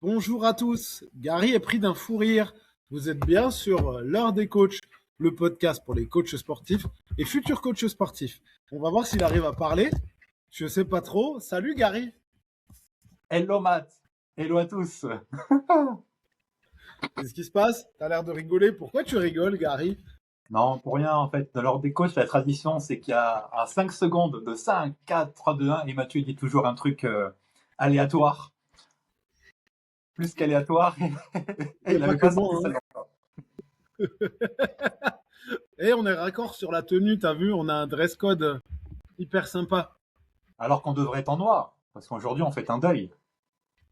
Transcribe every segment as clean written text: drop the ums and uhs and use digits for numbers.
Bonjour à tous, Gary est pris d'un fou rire. Vous êtes bien sur l'heure des coachs, le podcast pour les coachs sportifs et futurs coachs sportifs. On va voir s'il arrive à parler. Je sais pas trop. Salut Gary. Hello Matt, hello à tous. Qu'est-ce qui se passe? T'as l'air de rigoler. Pourquoi tu rigoles, Gary? Non, pour rien en fait. Dans l'ordre des coachs, la tradition, c'est qu'il y a à 5 secondes de 5, 4, 3, 2, 1, et Mathieu dit toujours un truc aléatoire. Plus qu'aléatoire. Et Il il n'y a pas avait que pas moi. sorti Hein. ça. Et on est raccord sur la tenue, t'as vu? On a un dress code hyper sympa. Alors qu'on devrait être en noir. Parce qu'aujourd'hui, on fait un deuil.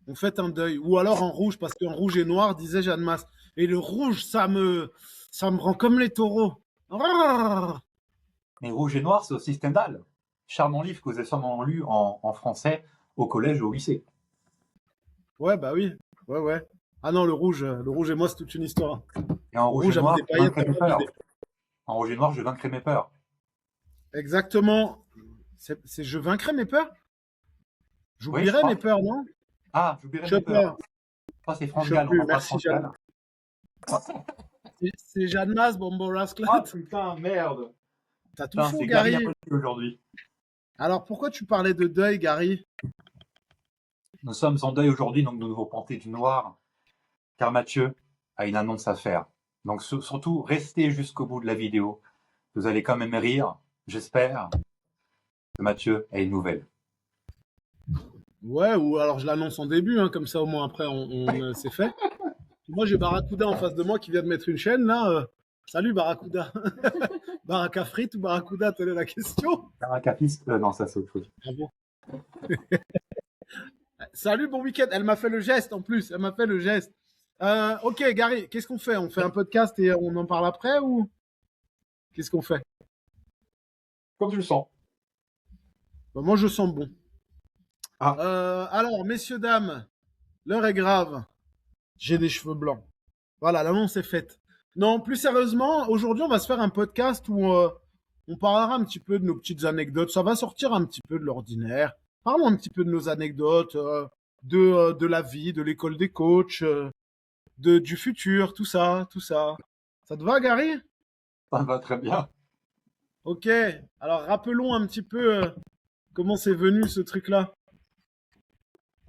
On fait un deuil. Ou alors en rouge, parce qu'en rouge et noir, disait Jeanne Masse. Et le rouge, ça me rend comme les taureaux. Rrrr. Mais Rouge et Noir, c'est aussi Stendhal. Charmant livre que vous avez sûrement lu en français au collège ou au lycée. Ouais, bah oui. Ouais, ouais. Ah non, le rouge et moi, c'est toute une histoire. Et en Le Rouge et rouge a mis Noir, des je paillettes vaincrai dans mes ma peurs. vie. En Rouge et Noir, je vaincrai mes peurs. Exactement. C'est je vaincrai mes peurs? Oui, je J'oublierai mes crois. peur, non? Ah, j'oublierai Je mes sais peurs. pas. Ça, c'est Je France sais Gall, on plus. embrasse Merci, France Jeanne. Gall. C'est Jeanne Masse, Bombo Ah Rasclat. putain, merde. T'as tout Putain, faux, c'est Gary Gary. Impossible aujourd'hui. Alors, pourquoi tu parlais de deuil, Gary? Nous sommes en deuil aujourd'hui, donc nous devons porter du noir, car Mathieu a une annonce à faire. Donc surtout, restez jusqu'au bout de la vidéo. Vous allez quand même rire, j'espère, que Mathieu a une nouvelle. Ouais, ou alors je l'annonce en début, hein, comme ça au moins après c'est fait. Moi, j'ai Barracuda en face de moi qui vient de mettre une chaîne, là. Salut, Barracuda. Baraka frites ou Barracuda, telle est la question. Caracapiste, non, ça c'est autre chose. Ah bon. Salut, bon week-end. Elle m'a fait le geste en plus. Elle m'a fait le geste. Ok, Gary, qu'est-ce qu'on fait? On fait un podcast et on en parle après ou qu'est-ce qu'on fait? Comme tu le sens. Bah, moi, je sens bon. Ah, Alors, messieurs, dames, l'heure est grave. J'ai des cheveux blancs. Voilà, l'annonce est faite. Non, plus sérieusement, aujourd'hui, on va se faire un podcast où on parlera un petit peu de nos petites anecdotes. Ça va sortir un petit peu de l'ordinaire. Parlons un petit peu de nos anecdotes, de la vie, de l'école des coachs, du futur, tout ça, tout ça. Ça te va, Gary? ça va très bien. Ok. Alors, rappelons un petit peu comment c'est venu ce truc-là.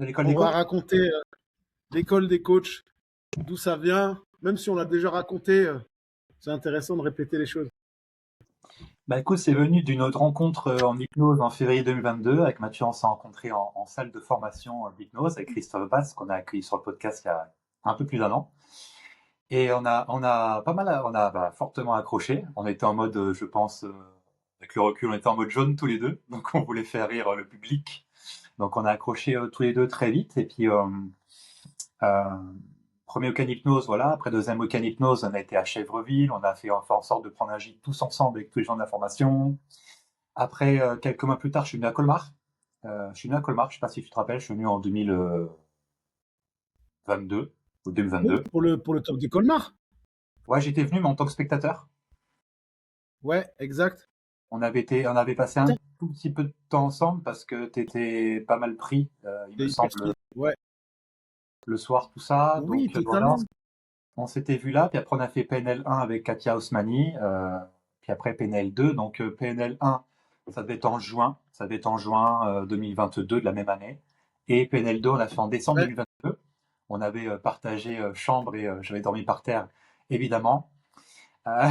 De l'école On des va coachs. raconter l'école des coachs, d'où ça vient. Même si on l'a déjà raconté, c'est intéressant de répéter les choses. Bah écoute, c'est venu d'une autre rencontre en hypnose en février 2022. Avec Mathieu, on s'est rencontrés en salle de formation d'hypnose avec Christophe Bass, qu'on a accueilli sur le podcast il y a un peu plus d'un an. Et on a pas mal, fortement accroché. On était en mode, je pense, avec le recul, on était en mode jaune tous les deux. Donc on voulait faire rire le public. Donc on a accroché tous les deux très vite. Et puis, euh, premier week-end hypnose, voilà. Après deuxième week-end hypnose, on a été à Chèvreville. On a fait en sorte de prendre un gîte tous ensemble avec tous les gens de la formation. Après, quelques mois plus tard, je suis venu à Colmar. Je sais pas si tu te rappelles, je suis venu en 2022 ou Oui, 2022. pour le top du Colmar. Ouais, j'étais venu, mais en tant que spectateur. Ouais, exact. On avait passé un tout petit peu de temps ensemble parce que t'étais pas mal pris, il me T'es hyper semble, strict. Ouais. le soir, tout ça. Oui, Donc voilà, totalement. on s'était vu là. Puis après, on a fait PNL 1 avec Katia Osmani. Puis après PNL 2. Donc PNL 1, ça devait être en juin. Ça devait être en juin 2022 de la même année. Et PNL 2, on l'a fait en décembre Ouais. 2022. On avait partagé chambre et j'avais dormi par terre, évidemment. Euh,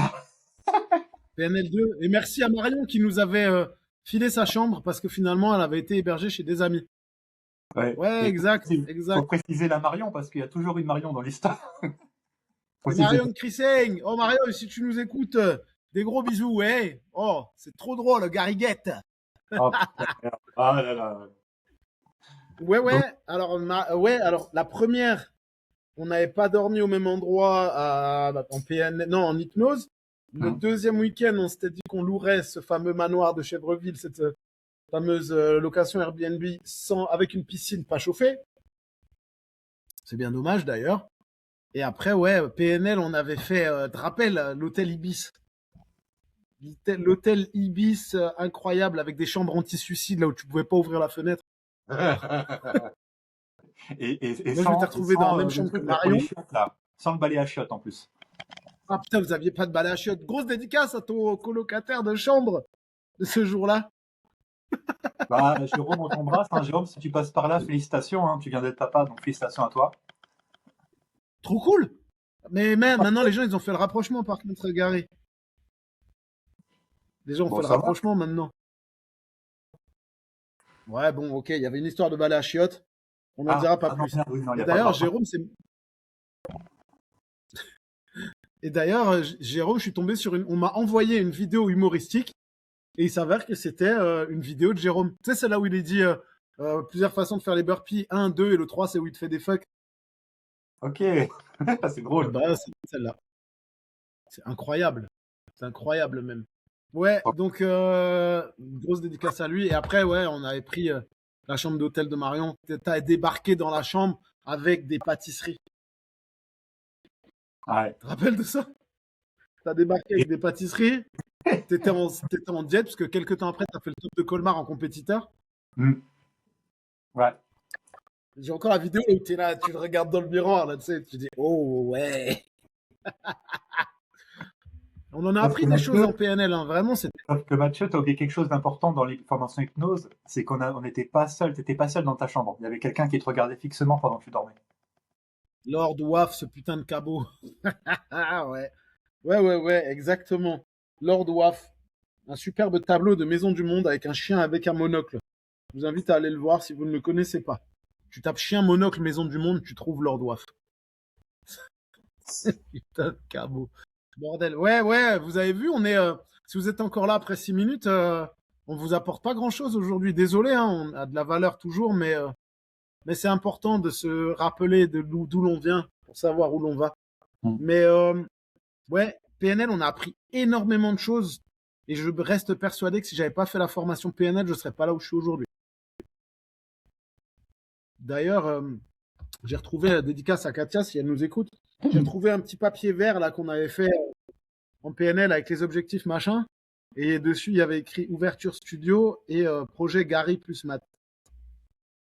PNL2. Et merci à Marion qui nous avait filé sa chambre parce que finalement, elle avait été hébergée chez des amis. ouais. Ouais, Et exact, faut exact. préciser la Marion parce qu'il y a toujours une Marion dans l'histoire. C'est Préciser. Marion Crissing. Oh, Marion, si tu nous écoutes, des gros bisous, ouais. Oh, c'est trop drôle, Gariguette. Oh, putain, ah là là. Ouais, Donc, ouais. Alors, ouais, alors, la première, on n'avait pas dormi au même endroit en PN, non, en hypnose. Le deuxième week-end, on s'était dit qu'on louerait ce fameux manoir de Chèvreville, cette fameuse location Airbnb avec une piscine pas chauffée. C'est bien dommage d'ailleurs. Et après, ouais, PNL, on avait fait, te rappelles, l'hôtel Ibis. L'hôtel Ibis incroyable avec des chambres anti-suicide là où tu pouvais pas ouvrir la fenêtre. Et Moi, je m'étais retrouvé dans la même le chambre que truc là pour les Marion. chiottes là, sans le balai à chiottes en plus. Ah putain, vous aviez pas de balai à chiottes. Grosse dédicace à ton colocataire de chambre de ce jour-là. Bah, Jérôme, on t'embrasse, hein, Jérôme, si tu passes par là, félicitations, hein, tu viens d'être papa, donc félicitations à toi. Trop cool. Mais même maintenant, les gens, ils ont fait le rapprochement par contre, Gary. Les gens ont Bon, fait le ça va. rapprochement maintenant. Ouais, bon, ok, il y avait une histoire de balai à chiottes. On n'en dira pas Non, plus. merde, oui, non, il Et n'y a pas de d'ailleurs, rapport. Jérôme, c'est. Et d'ailleurs, Jérôme, je suis tombé sur une. On m'a envoyé une vidéo humoristique et il s'avère que c'était une vidéo de Jérôme. Tu sais, c'est là où il est dit plusieurs façons de faire les burpees. 1, 2 et le 3, c'est où il te fait des fucks. Ok, c'est Et drôle. bah, c'est celle-là. C'est incroyable. C'est incroyable même. Ouais, donc une grosse dédicace à lui. Et après, ouais, on avait pris la chambre d'hôtel de Marion. T'as débarqué dans la chambre avec des pâtisseries. Ouais. Tu te rappelles de ça? T'as débarqué Et- avec des pâtisseries. T'étais en diète, parce que quelques temps après, t'as fait le top de Colmar en compétiteur. Hmm, ouais. J'ai encore la vidéo où t'es là, tu le regardes dans le miroir, là, tu sais, tu dis, oh ouais. On en a Parce que appris des choses en Mathieu, PNL, hein. Vraiment, c'était Sauf que Mathieu, t'as oublié quelque chose d'important dans les formations hypnose, c'est on n'était pas seul, t'étais pas seul dans ta chambre. Il y avait quelqu'un qui te regardait fixement pendant que tu dormais. Lord Waf, ce putain de cabot. Ah ouais. Ouais, ouais, ouais, exactement. Lord Waf. Un superbe tableau de Maison du Monde avec un chien avec un monocle. Je vous invite à aller le voir si vous ne le connaissez pas. Tu tapes chien, monocle, Maison du Monde, tu trouves Lord Waf. Putain de cabot. Bordel. Ouais, ouais, vous avez vu, on est. Si vous êtes encore là après 6 minutes, on vous apporte pas grand chose aujourd'hui. Désolé, hein, on a de la valeur toujours, mais c'est important de se rappeler d'où l'on vient pour savoir où l'on va. Hmm. Mais ouais, PNL, on a appris énormément de choses et je reste persuadé que si j'avais pas fait la formation PNL, je serais pas là où je suis aujourd'hui. D'ailleurs, j'ai retrouvé la dédicace à Katia si elle nous écoute. J'ai retrouvé un petit papier vert là qu'on avait fait en PNL avec les objectifs machin. Et dessus, il y avait écrit ouverture studio et projet Gary plus maths.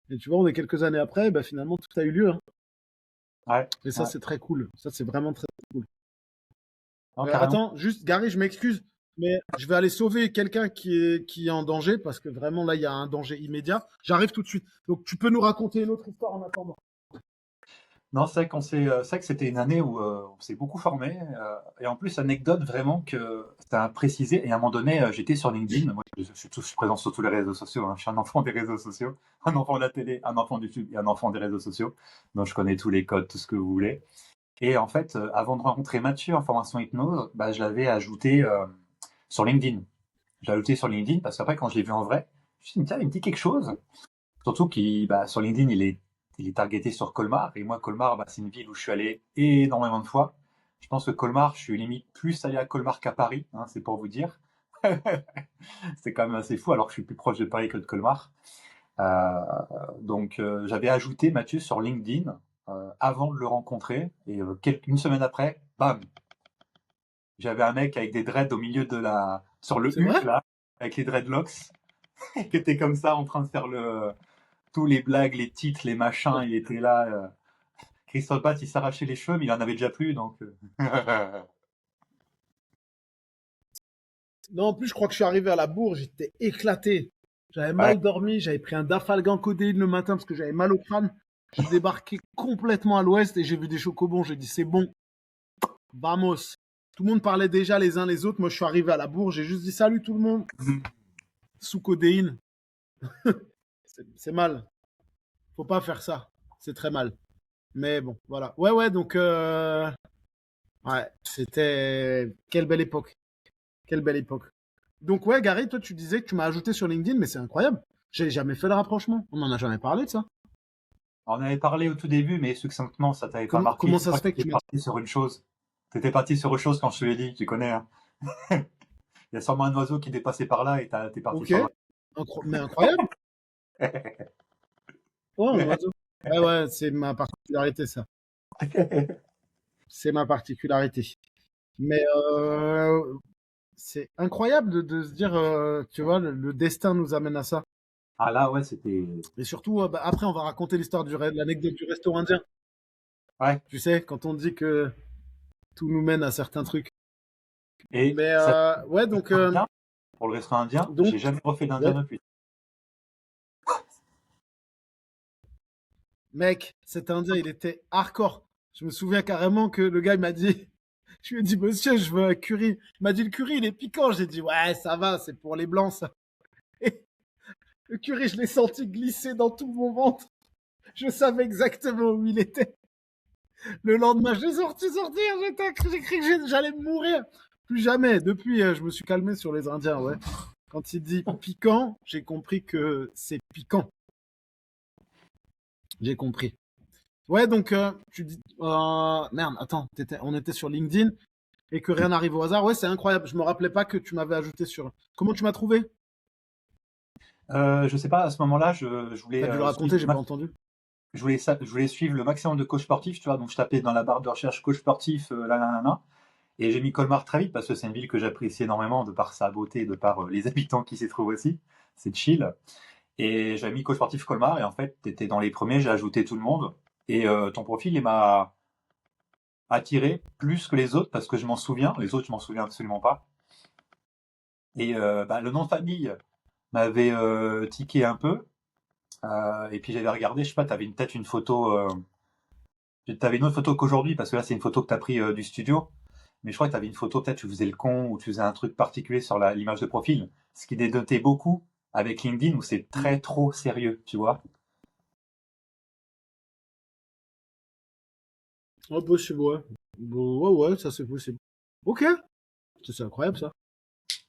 Et tu vois, on est quelques années après, bah, finalement, tout a eu lieu. Hein. Ouais, Et ça, ouais. c'est très cool. Ça, c'est vraiment très cool. Non, carrément. Attends, juste, Gary, je m'excuse, mais je vais aller sauver quelqu'un qui est en danger parce que vraiment, là, il y a un danger immédiat. J'arrive tout de suite. Donc, tu peux nous raconter une autre histoire en attendant. Non, c'est vrai que c'était une année où on s'est beaucoup formé. Et en plus, anecdote vraiment que ça a précisé. Et à un moment donné, j'étais sur LinkedIn. Moi, je suis présent sur tous les réseaux sociaux. Hein. Je suis un enfant des réseaux sociaux, un enfant de la télé, un enfant du YouTube et un enfant des réseaux sociaux. Donc, je connais tous les codes, tout ce que vous voulez. Et en fait, avant de rencontrer Mathieu en formation hypnose, bah, je l'avais ajouté sur LinkedIn. Je l'ai ajouté sur LinkedIn parce qu'après, quand je l'ai vu en vrai, je me suis dit, tiens, il me dit quelque chose. Surtout qu'il, bah, sur LinkedIn, il est targeté sur Colmar. Et moi, Colmar, bah, c'est une ville où je suis allé énormément de fois. Je pense que Colmar, je suis limite plus allé à Colmar qu'à Paris, hein, c'est pour vous dire. C'est quand même assez fou, alors que je suis plus proche de Paris que de Colmar. Euh, donc, j'avais ajouté Mathieu sur LinkedIn avant de le rencontrer. Et une semaine après, bam, j'avais un mec avec des dreads au milieu de sur le C'est U, vrai? là, avec les dreadlocks, qui était comme ça en train de faire tous les blagues, les titres, les machins, il était là. Christophe Batz, il s'arrachait les cheveux, mais il en avait déjà plus, donc. Non, en plus, je crois que je suis arrivé à la bourre, j'étais éclaté. J'avais Ouais. mal dormi, j'avais pris un Dafalgan codéine le matin parce que j'avais mal au crâne. J'ai débarqué complètement à l'ouest et j'ai vu des chocobons. J'ai dit, c'est bon, vamos. Tout le monde parlait déjà les uns les autres. Moi, je suis arrivé à la bourre, j'ai juste dit salut tout le monde. Sous codéine. C'est mal. Faut pas faire ça. C'est très mal. Mais bon, voilà. Ouais, ouais, donc, ouais, c'était. Quelle belle époque. Quelle belle époque. Donc, ouais, Gary, toi, tu disais que tu m'as ajouté sur LinkedIn, mais c'est incroyable. J'ai jamais fait le rapprochement. On n'en a jamais parlé de ça. On avait parlé au tout début, mais succinctement, ça t'avait pas marqué. Comment Je ça crois se que fait que t'étais tu m'as. parti sur une chose. T'étais parti sur autre chose quand je te l'ai dit, tu connais, hein. Il y a sûrement un oiseau qui dépassait par là et t'es parti Ok. sur l'autre. Mais incroyable. Oh, un oiseau. Ouais, ouais, c'est ma particularité, ça. C'est ma particularité. Mais c'est incroyable de se dire, tu vois, le destin nous amène à ça. Ah là, ouais, c'était. Et surtout, après, on va raconter l'anecdote du resto indien. Ouais. Tu sais, quand on dit que tout nous mène à certains trucs. Et Mais ça, ouais, donc, indien, pour le restaurant indien, j'ai donc, jamais refait d'indien ouais, depuis. mec, cet Indien, il était hardcore. Je me souviens carrément que le gars, il m'a dit, je lui ai dit, monsieur, je veux un curry. Il m'a dit, le curry, il est piquant. J'ai dit, ouais, ça va, c'est pour les blancs, ça. Et le curry, je l'ai senti glisser dans tout mon ventre. Je savais exactement où il était. Le lendemain, je l'ai sorti sortir. J'ai cru que j'allais mourir. Plus jamais. Depuis, je me suis calmé sur les Indiens, ouais. Quand il dit piquant, j'ai compris que c'est piquant. J'ai compris. Ouais, donc, tu dis. Merde, attends, on était sur LinkedIn et que rien n'arrive au hasard. Ouais, c'est incroyable. Je me rappelais pas que tu m'avais ajouté sur. Comment tu m'as trouvé? Je sais pas, à ce moment-là, je T'as voulais dû le suivre raconter, j'ai pas entendu. je voulais suivre le maximum de coachs sportifs, tu vois. Donc, je tapais dans la barre de recherche coach sportif, là, là, là, là. Et j'ai mis Colmar très vite parce que c'est une ville que j'apprécie énormément de par sa beauté, de par les habitants qui s'y trouvent aussi. C'est chill. Et j'avais mis coach sportif Colmar et en fait, tu étais dans les premiers, j'ai ajouté tout le monde. Et ton profil, il m'a attiré plus que les autres parce que je m'en souviens. Les autres, je m'en souviens absolument pas. Et bah, le nom de famille m'avait tiqué un peu. Et puis j'avais regardé, je sais pas, t'avais peut-être une photo, t'avais une autre photo qu'aujourd'hui parce que là c'est une photo que t'as pris du studio. Mais je crois que t'avais une photo, peut-être tu faisais le con ou tu faisais un truc particulier sur l'image de profil. Ce qui dénotait beaucoup avec LinkedIn où c'est très trop sérieux, tu vois. Oh, possible, ouais. Bon, ouais, ouais, ça c'est possible. Ok. C'est incroyable, ça.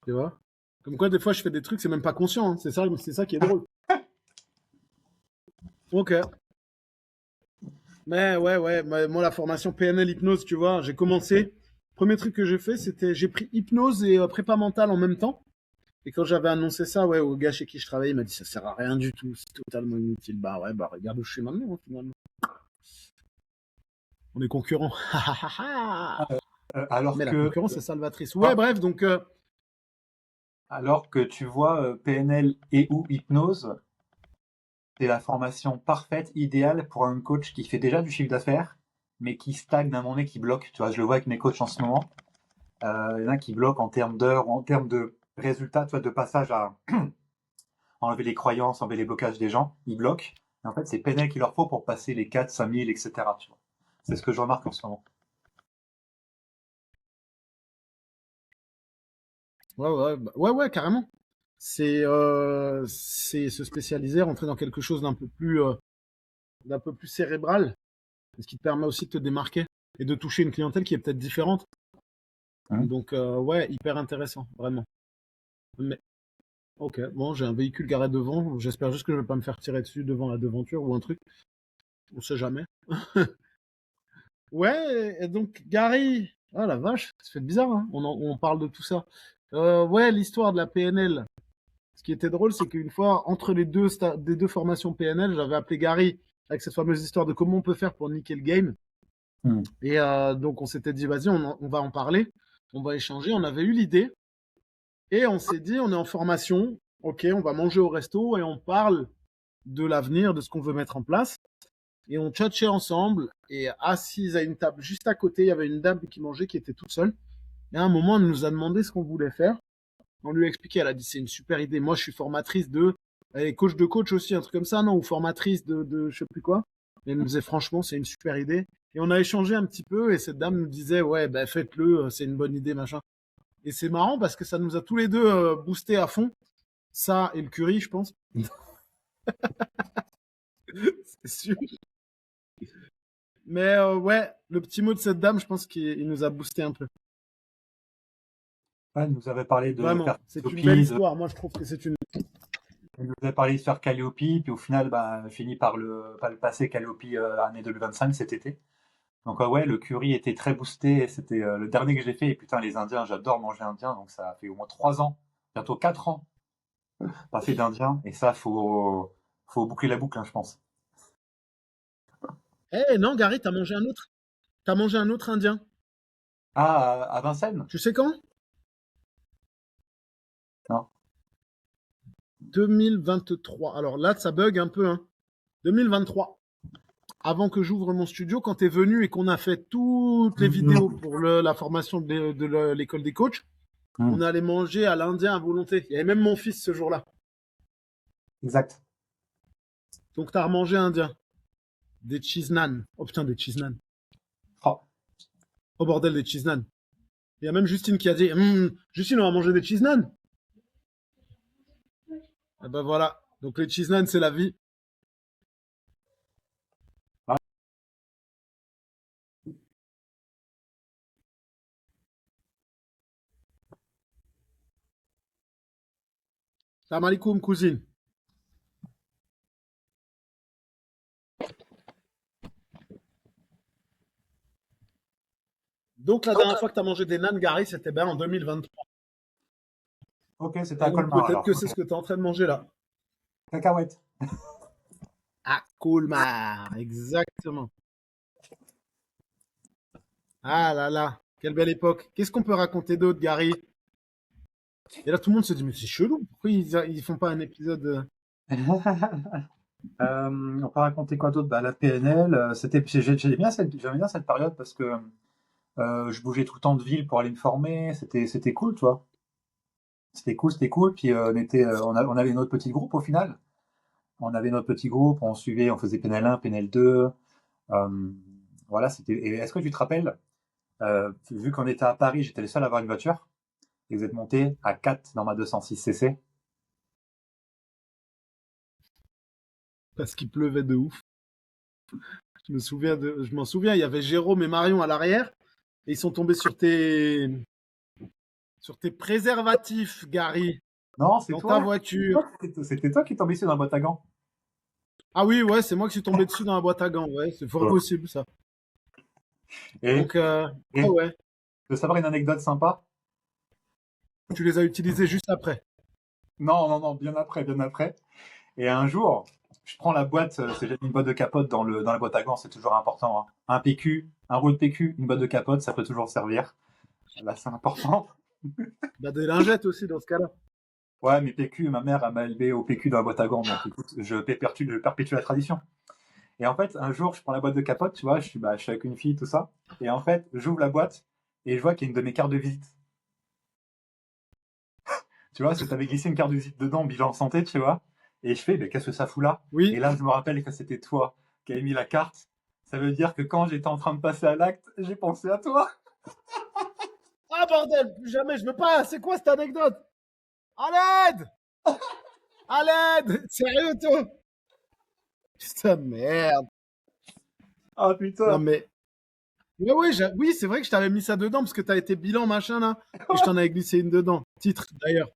Tu vois? Comme quoi, des fois, je fais des trucs, c'est même pas conscient, hein. C'est ça qui est drôle. Ok. Mais ouais, ouais, moi, la formation PNL hypnose, tu vois, j'ai commencé. Premier truc que j'ai fait, c'était j'ai pris hypnose et prépa mentale en même temps. Et quand j'avais annoncé ça, ouais, au gars chez qui je travaillais, il m'a dit ça sert à rien du tout, c'est totalement inutile. Bah ouais, bah regarde où je suis maintenant, hein, finalement. On est concurrents. Alors Mais la que, concurrence est salvatrice. Ouais, ah, bref, donc alors que tu vois PNL et ou hypnose, c'est la formation parfaite, idéale pour un coach qui fait déjà du chiffre d'affaires, mais qui stagne à un moment donné, qui bloque. Tu vois, je le vois avec mes coachs en ce moment. Il y en a qui bloquent en termes d'heures, en termes de résultats, tu vois, de passage à enlever les croyances, enlever les blocages des gens. Ils bloquent. Et en fait, c'est PNL qu'il leur faut pour passer les 4, 5 000, etc. Tu vois. C'est ce que je remarque en ce moment. ouais, ouais, ouais, ouais, carrément. C'est se spécialiser, rentrer dans quelque chose d'un peu plus cérébral, ce qui te permet aussi de te démarquer et de toucher une clientèle qui est peut-être différente. Hein. Donc, ouais, hyper intéressant, vraiment. Mais, ok, bon, j'ai un véhicule garé devant. J'espère juste que je vais pas me faire tirer dessus devant la devanture ou un truc. On sait jamais. Ouais, et donc, Gary. Ah la vache, ça fait bizarre, hein. On parle de tout ça. Ouais, l'histoire de la PNL. Ce qui était drôle, c'est qu'une fois, entre des deux formations PNL, j'avais appelé Gary avec cette fameuse histoire de comment on peut faire pour niquer le game. Hmm. Et donc, on s'était dit, vas-y, on va en parler, on va échanger. On avait eu l'idée et on s'est dit, on est en formation, ok, on va manger au resto et on parle de l'avenir, de ce qu'on veut mettre en place. Et on tchatchait ensemble et assise à une table juste à côté, il y avait une dame qui mangeait qui était toute seule. Et à un moment, elle nous a demandé ce qu'on voulait faire. On lui a expliqué, elle a dit c'est une super idée. Moi, je suis formatrice elle est coach de coach aussi, un truc comme ça, non? Ou formatrice de je sais plus quoi. Et elle nous disait franchement, c'est une super idée. Et on a échangé un petit peu et cette dame nous disait ouais, ben faites-le, c'est une bonne idée, machin. Et c'est marrant parce que ça nous a tous les deux boosté à fond. Ça et le curry, je pense. C'est sûr. Mais ouais, le petit mot de cette dame, je pense qu'il nous a boosté un peu. Ouais, il nous avait parlé de Vraiment, faire c'est une belle Calliope, histoire. Moi, je trouve que c'est une. il nous avait parlé de faire Calliope, puis au final, bah, fini par le passer Calliope année 2025 cet été. Donc ouais, le curry était très boosté, et c'était le dernier que j'ai fait. Et putain, les Indiens, j'adore manger indien, donc ça fait au moins 3 ans, bientôt 4 ans, pas fait d'indien. Et ça, faut boucler la boucle, hein, je pense. Eh non, Gary, t'as mangé un autre. T'as mangé un autre indien. Ah, à Vincennes? Tu sais quand? Non. 2023. Alors là, ça bug un peu, hein. 2023. Avant que j'ouvre mon studio, quand tu es venu et qu'on a fait toutes les vidéos pour la formation de l'école des coachs, on allait manger à l'Indien à volonté. Il y avait même mon fils ce jour-là. Exact. Donc, tu as remangé indien. Des cheese naan. Oh putain, des cheese naan. Oh. Oh bordel, des cheese naan. Il y a même Justine qui a dit Justine, on va manger des cheese naan. Et ben voilà. Donc, les cheese naan, c'est la vie. Salam alaikum, cousine. Donc, la dernière fois que tu as mangé des naan, Gary, c'était bien en 2023. Ok, c'était à Donc, Colmar peut-être alors. que c'est ce que tu es en train de manger là. Cacahuète. À Colmar, exactement. Ah là là, quelle belle époque. Qu'est-ce qu'on peut raconter d'autre, Gary? Et là, tout le monde se dit, mais c'est chelou. Pourquoi ils font pas un épisode On peut raconter quoi d'autre? Bah, la PNL, j'aimais bien cette période parce que je bougeais tout le temps de ville pour aller me former. C'était cool, tu vois. C'était cool. Puis on avait notre petit groupe au final. On avait notre petit groupe, on faisait PNL 1, PNL 2. Voilà, Et est-ce que tu te rappelles, vu qu'on était à Paris, j'étais le seul à avoir une voiture, et vous êtes monté à 4 dans ma 206 cc. parce qu'il pleuvait de ouf. Je m'en souviens, il y avait Jérôme et Marion à l'arrière et ils sont tombés sur tes préservatifs, Gary, Non, c'est dans ta toi. voiture. C'était toi qui tombais ici dans la boîte à gants. Ah oui, ouais, c'est moi qui suis tombé dessus dans la boîte à gants. Ouais, c'est fort Ouais. possible ça. Et, Donc, ah et ouais, de savoir une anecdote sympa? tu les as utilisés juste après. Non, bien après, bien après. Et un jour, je prends la boîte, j'ai mis une boîte de capote dans la boîte à gants, c'est toujours important, hein. Un PQ, un rouleau de PQ, une boîte de capote, ça peut toujours servir. Là, c'est important. Bah, des lingettes aussi dans ce cas-là. Ouais, mais PQ, ma mère, elle m'a élevé au PQ dans la boîte à gants, donc écoute, je perpétue la tradition. Et en fait, un jour, je prends la boîte de capote, tu vois, je suis avec une fille, tout ça. Et en fait, j'ouvre la boîte et je vois qu'il y a une de mes cartes de visite. Tu vois, tu avais glissé une carte de visite dedans, bilan santé, tu vois. Et je fais, mais qu'est-ce que ça fout là? Oui. Et là, je me rappelle que c'était toi qui avais mis la carte. Ça veut dire que quand j'étais en train de passer à l'acte, j'ai pensé à toi. Ah bordel, plus jamais, je veux pas. C'est quoi cette anecdote? À l'aide! À l'aide! Sérieux, toi? Putain, merde. Ah Non, putain. mais. Oui, c'est vrai que je t'avais mis ça dedans parce que t'as été bilan, machin, là. Et je t'en avais glissé une dedans. Titre, d'ailleurs.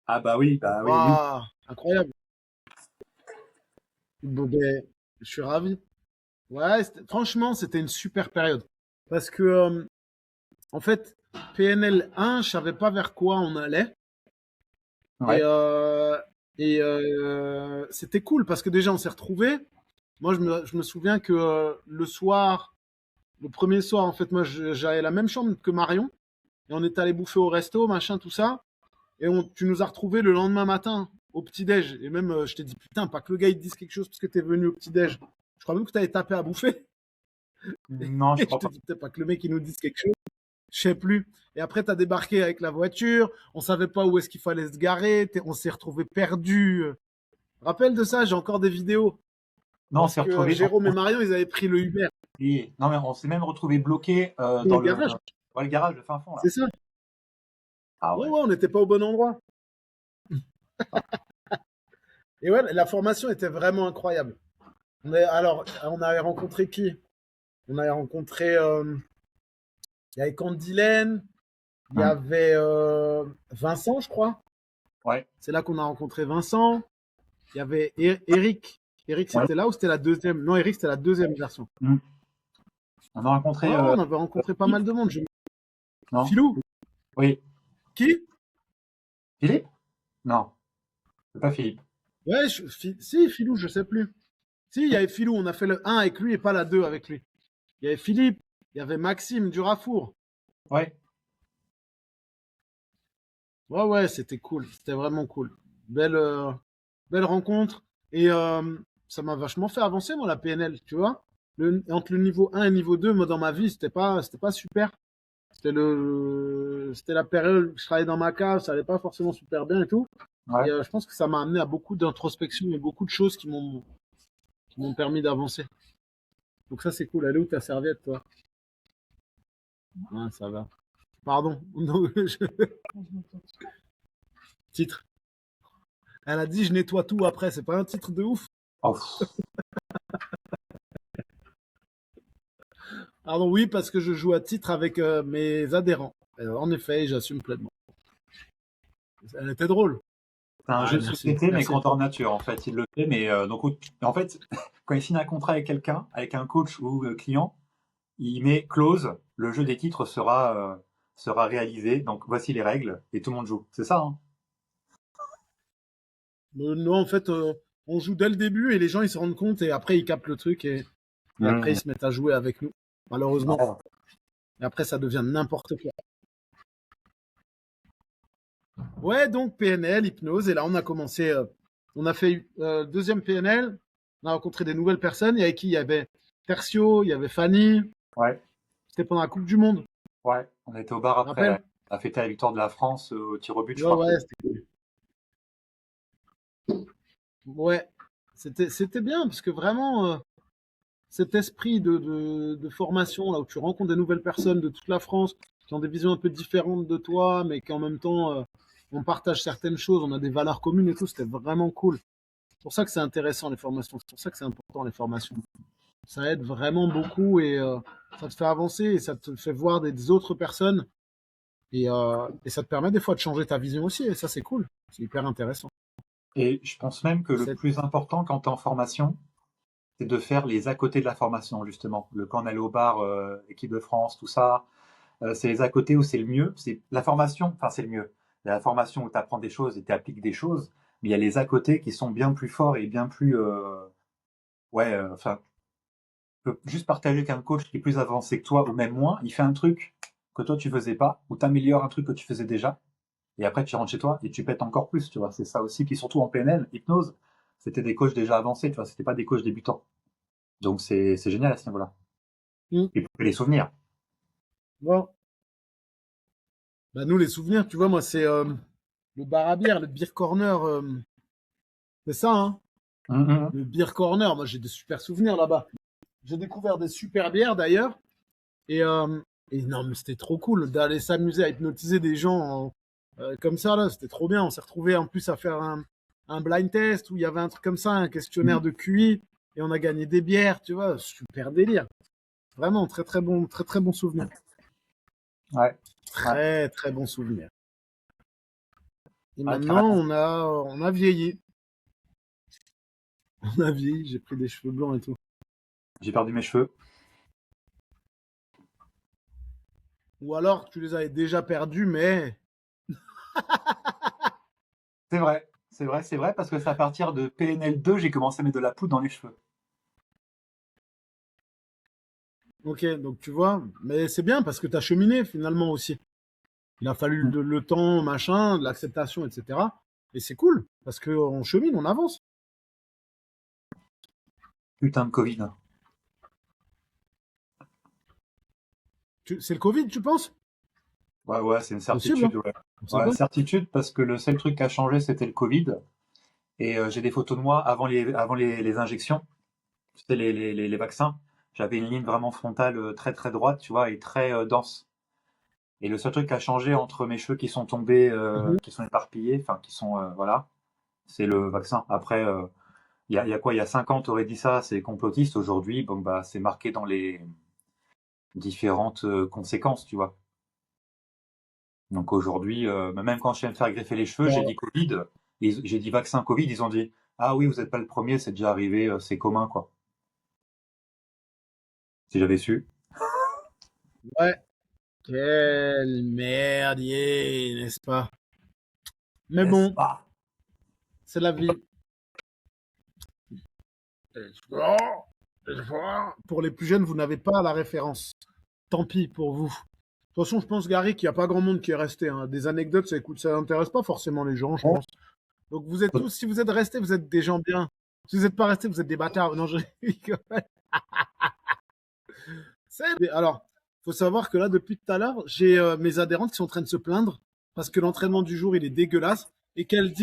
Ah bah oui. Waouh, incroyable. Bon, ben, je suis ravi. Ouais, franchement, c'était une super période. Parce que, en fait, PNL 1, je savais pas vers quoi on allait. Et, Ouais. c'était cool parce que déjà, on s'est retrouvés. Moi, je me souviens que le soir, le premier soir, en fait, moi, j'avais la même chambre que Marion. Et on est allé bouffer au resto, machin, tout ça. Et tu nous as retrouvés le lendemain matin au petit-déj. Et même, je t'ai dit, putain, pas que le gars il te dise quelque chose parce que t'es venu au petit-déj. Je crois même que t'avais tapé à bouffer. Non, je Et je crois te pas. dis, peut-être pas que le mec il nous dise quelque chose. Je sais plus. Et après, t'as débarqué avec la voiture. On savait pas où est-ce qu'il fallait se garer. On s'est retrouvés perdus. Rappelle de ça, j'ai encore des vidéos. Non, on Parce s'est que retrouvé. Jérôme et Marion, ils avaient pris le Uber Non, mais on s'est même retrouvé bloqué dans dans le garage. ouais, le garage, le fin fond là. C'est ça. Ah Ouais, ouais. ouais, on n'était pas au bon endroit. Et ouais, la formation était vraiment incroyable. Alors, on avait rencontré qui? On avait rencontré. Il y avait Candilaine, il y Hum. avait Vincent, je crois. Ouais. C'est là qu'on a rencontré Vincent. Il y avait Eric. Eric, Ouais. c'était là ou c'était la deuxième? Non, Eric, c'était la deuxième version. Hum. On a rencontré Ouais, ouais, on avait rencontré pas Philippe, mal de monde. non? Philou? Oui. Qui? Philippe? Non, c'est pas Philippe. Ouais, si, Philou, je sais plus. Si, il y avait Philou, on a fait le 1 avec lui et pas la 2 avec lui. Il y avait Philippe, il y avait Maxime Durafour. Ouais. Ouais, ouais, c'était cool. C'était vraiment cool. Belle. belle rencontre. Et ça m'a vachement fait avancer, moi, la PNL, tu vois. Entre le niveau 1 et le niveau 2, moi, dans ma vie, c'était pas super. C'était la période où je travaillais dans ma cave, ça allait pas forcément super bien et tout. Et Ouais. je pense que ça m'a amené à beaucoup d'introspection et beaucoup de choses qui m'ont permis d'avancer. Donc ça, c'est cool. Elle est où ta serviette, toi? Ah, ça va. Pardon. Non, Titre. Elle a dit je nettoie tout après. C'est pas un titre de ouf. Oh, pff. Pardon, oui, parce que je joue à titre avec mes adhérents. En effet, j'assume pleinement. Elle était drôle. C'est un Ah, jeu de merci, société, mais merci. grandeur nature, en fait. Il le fait, mais donc, en fait, quand il signe un contrat avec quelqu'un, avec un coach ou client, il met clause, le jeu des titres sera réalisé, donc voici les règles, et tout le monde joue. C'est ça, hein? Non, en fait, on joue dès le début et les gens ils se rendent compte et après ils captent le truc et après ils Mmh. se mettent à jouer avec nous. Malheureusement. Ouais. Et après ça devient n'importe quoi. Ouais, donc PNL, hypnose. Et là on a commencé, on a fait deuxième PNL. On a rencontré des nouvelles personnes. Il y avait qui? Il y avait Tertio, il y avait Fanny. Ouais, C'était pendant la Coupe du Monde. ouais. On était au bar Tu te rappelles? après, à fêter la victoire de la France au tir au but, je Ouais, crois. ouais, c'était cool. Ouais, c'était bien parce que vraiment, cet esprit de formation, là où tu rencontres des nouvelles personnes de toute la France qui ont des visions un peu différentes de toi, mais qui en même temps, on partage certaines choses, on a des valeurs communes et tout, c'était vraiment cool. C'est pour ça que c'est intéressant les formations, c'est pour ça que c'est important les formations. Ça aide vraiment beaucoup et ça te fait avancer et ça te fait voir des autres personnes et ça te permet des fois de changer ta vision aussi et ça c'est cool, c'est hyper intéressant. Et je pense même que le C'est- plus important quand tu es en formation, c'est de faire les à côté de la formation, justement. Le quand on allait au bar, équipe de France, tout ça, c'est les à côté où c'est le mieux. C'est la formation, enfin c'est le mieux. Il y a la formation où tu apprends des choses et tu appliques des choses, mais il y a les à côté qui sont bien plus forts et bien plus, ouais, enfin, tu peux juste partager avec un coach qui est plus avancé que toi ou même moins. Il fait un truc que toi tu faisais pas, ou t'améliores un truc que tu faisais déjà, et après tu rentres chez toi et tu pètes encore plus, tu vois. C'est ça aussi qui, surtout en PNL, hypnose, c'était des coachs déjà avancés, tu vois. C'était pas des coachs débutants. Donc c'est génial à ce niveau-là. Mm. Et pour les souvenirs. Bon, bah nous les souvenirs, tu vois, moi c'est le bar à bière, le beer corner, c'est ça, hein. Mhm. Le beer corner, moi j'ai des super souvenirs là-bas. J'ai découvert des super bières d'ailleurs. Et, non, mais c'était trop cool d'aller s'amuser à hypnotiser des gens comme ça, là. C'était trop bien. On s'est retrouvés en plus à faire un blind test où il y avait un truc comme ça, un questionnaire de QI. Et on a gagné des bières, tu vois. Super délire. Vraiment, très très bon souvenir. Ouais, ouais, Très très bon souvenir. Et ouais, maintenant, carrément. on a vieilli. On a vieilli, j'ai pris des cheveux blancs et tout. J'ai perdu mes cheveux. Ou alors, tu les avais déjà perdus, mais C'est vrai, c'est vrai, c'est vrai, parce que c'est à partir de PNL2, j'ai commencé à mettre de la poudre dans les cheveux. ok, donc tu vois. Mais c'est bien parce que tu as cheminé finalement aussi. Il a fallu Mm. le temps, machin, de l'acceptation, etc. Et c'est cool, parce qu'on chemine, on avance. Putain de Covid. C'est le Covid, tu penses? Ouais, ouais, c'est une Possible, hein? certitude, ouais. On sait Ouais, pas. certitude, parce que le seul truc qui a changé, c'était le Covid. Et j'ai des photos de moi avant les injections, c'était les vaccins. J'avais une ligne vraiment frontale très très droite, tu vois, et très dense. Et le seul truc qui a changé entre mes cheveux qui sont tombés, Mhm. qui sont éparpillés, enfin qui sont, voilà, c'est le vaccin. Après, il y a quoi? Il y a 5 ans, t'aurais dit ça, c'est complotiste. Aujourd'hui, bon, bah, c'est marqué dans les différentes conséquences, tu vois. Donc aujourd'hui, même quand je viens de faire greffer les cheveux, j'ai Bon, dit Covid, j'ai dit vaccin Covid, ils ont dit ah oui, vous n'êtes pas le premier, c'est déjà arrivé, c'est commun, quoi. Si j'avais su. ouais. Quel merdier, n'est-ce pas? Mais N'est-ce bon, pas? c'est la vie. Pour les plus jeunes, vous n'avez pas la référence. Tant pis pour vous. De toute façon, je pense, Gary, qu'il n'y a pas grand monde qui est resté, hein. Des anecdotes, ça, écoute, ça n'intéresse pas forcément les gens, je Bon, pense. Donc vous êtes tous, si vous êtes restés, vous êtes des gens bien. Si vous n'êtes pas restés, vous êtes des bâtards. Non, je rigole. Alors, faut savoir que là, depuis tout à l'heure, j'ai mes adhérentes qui sont en train de se plaindre parce que l'entraînement du jour, il est dégueulasse et elles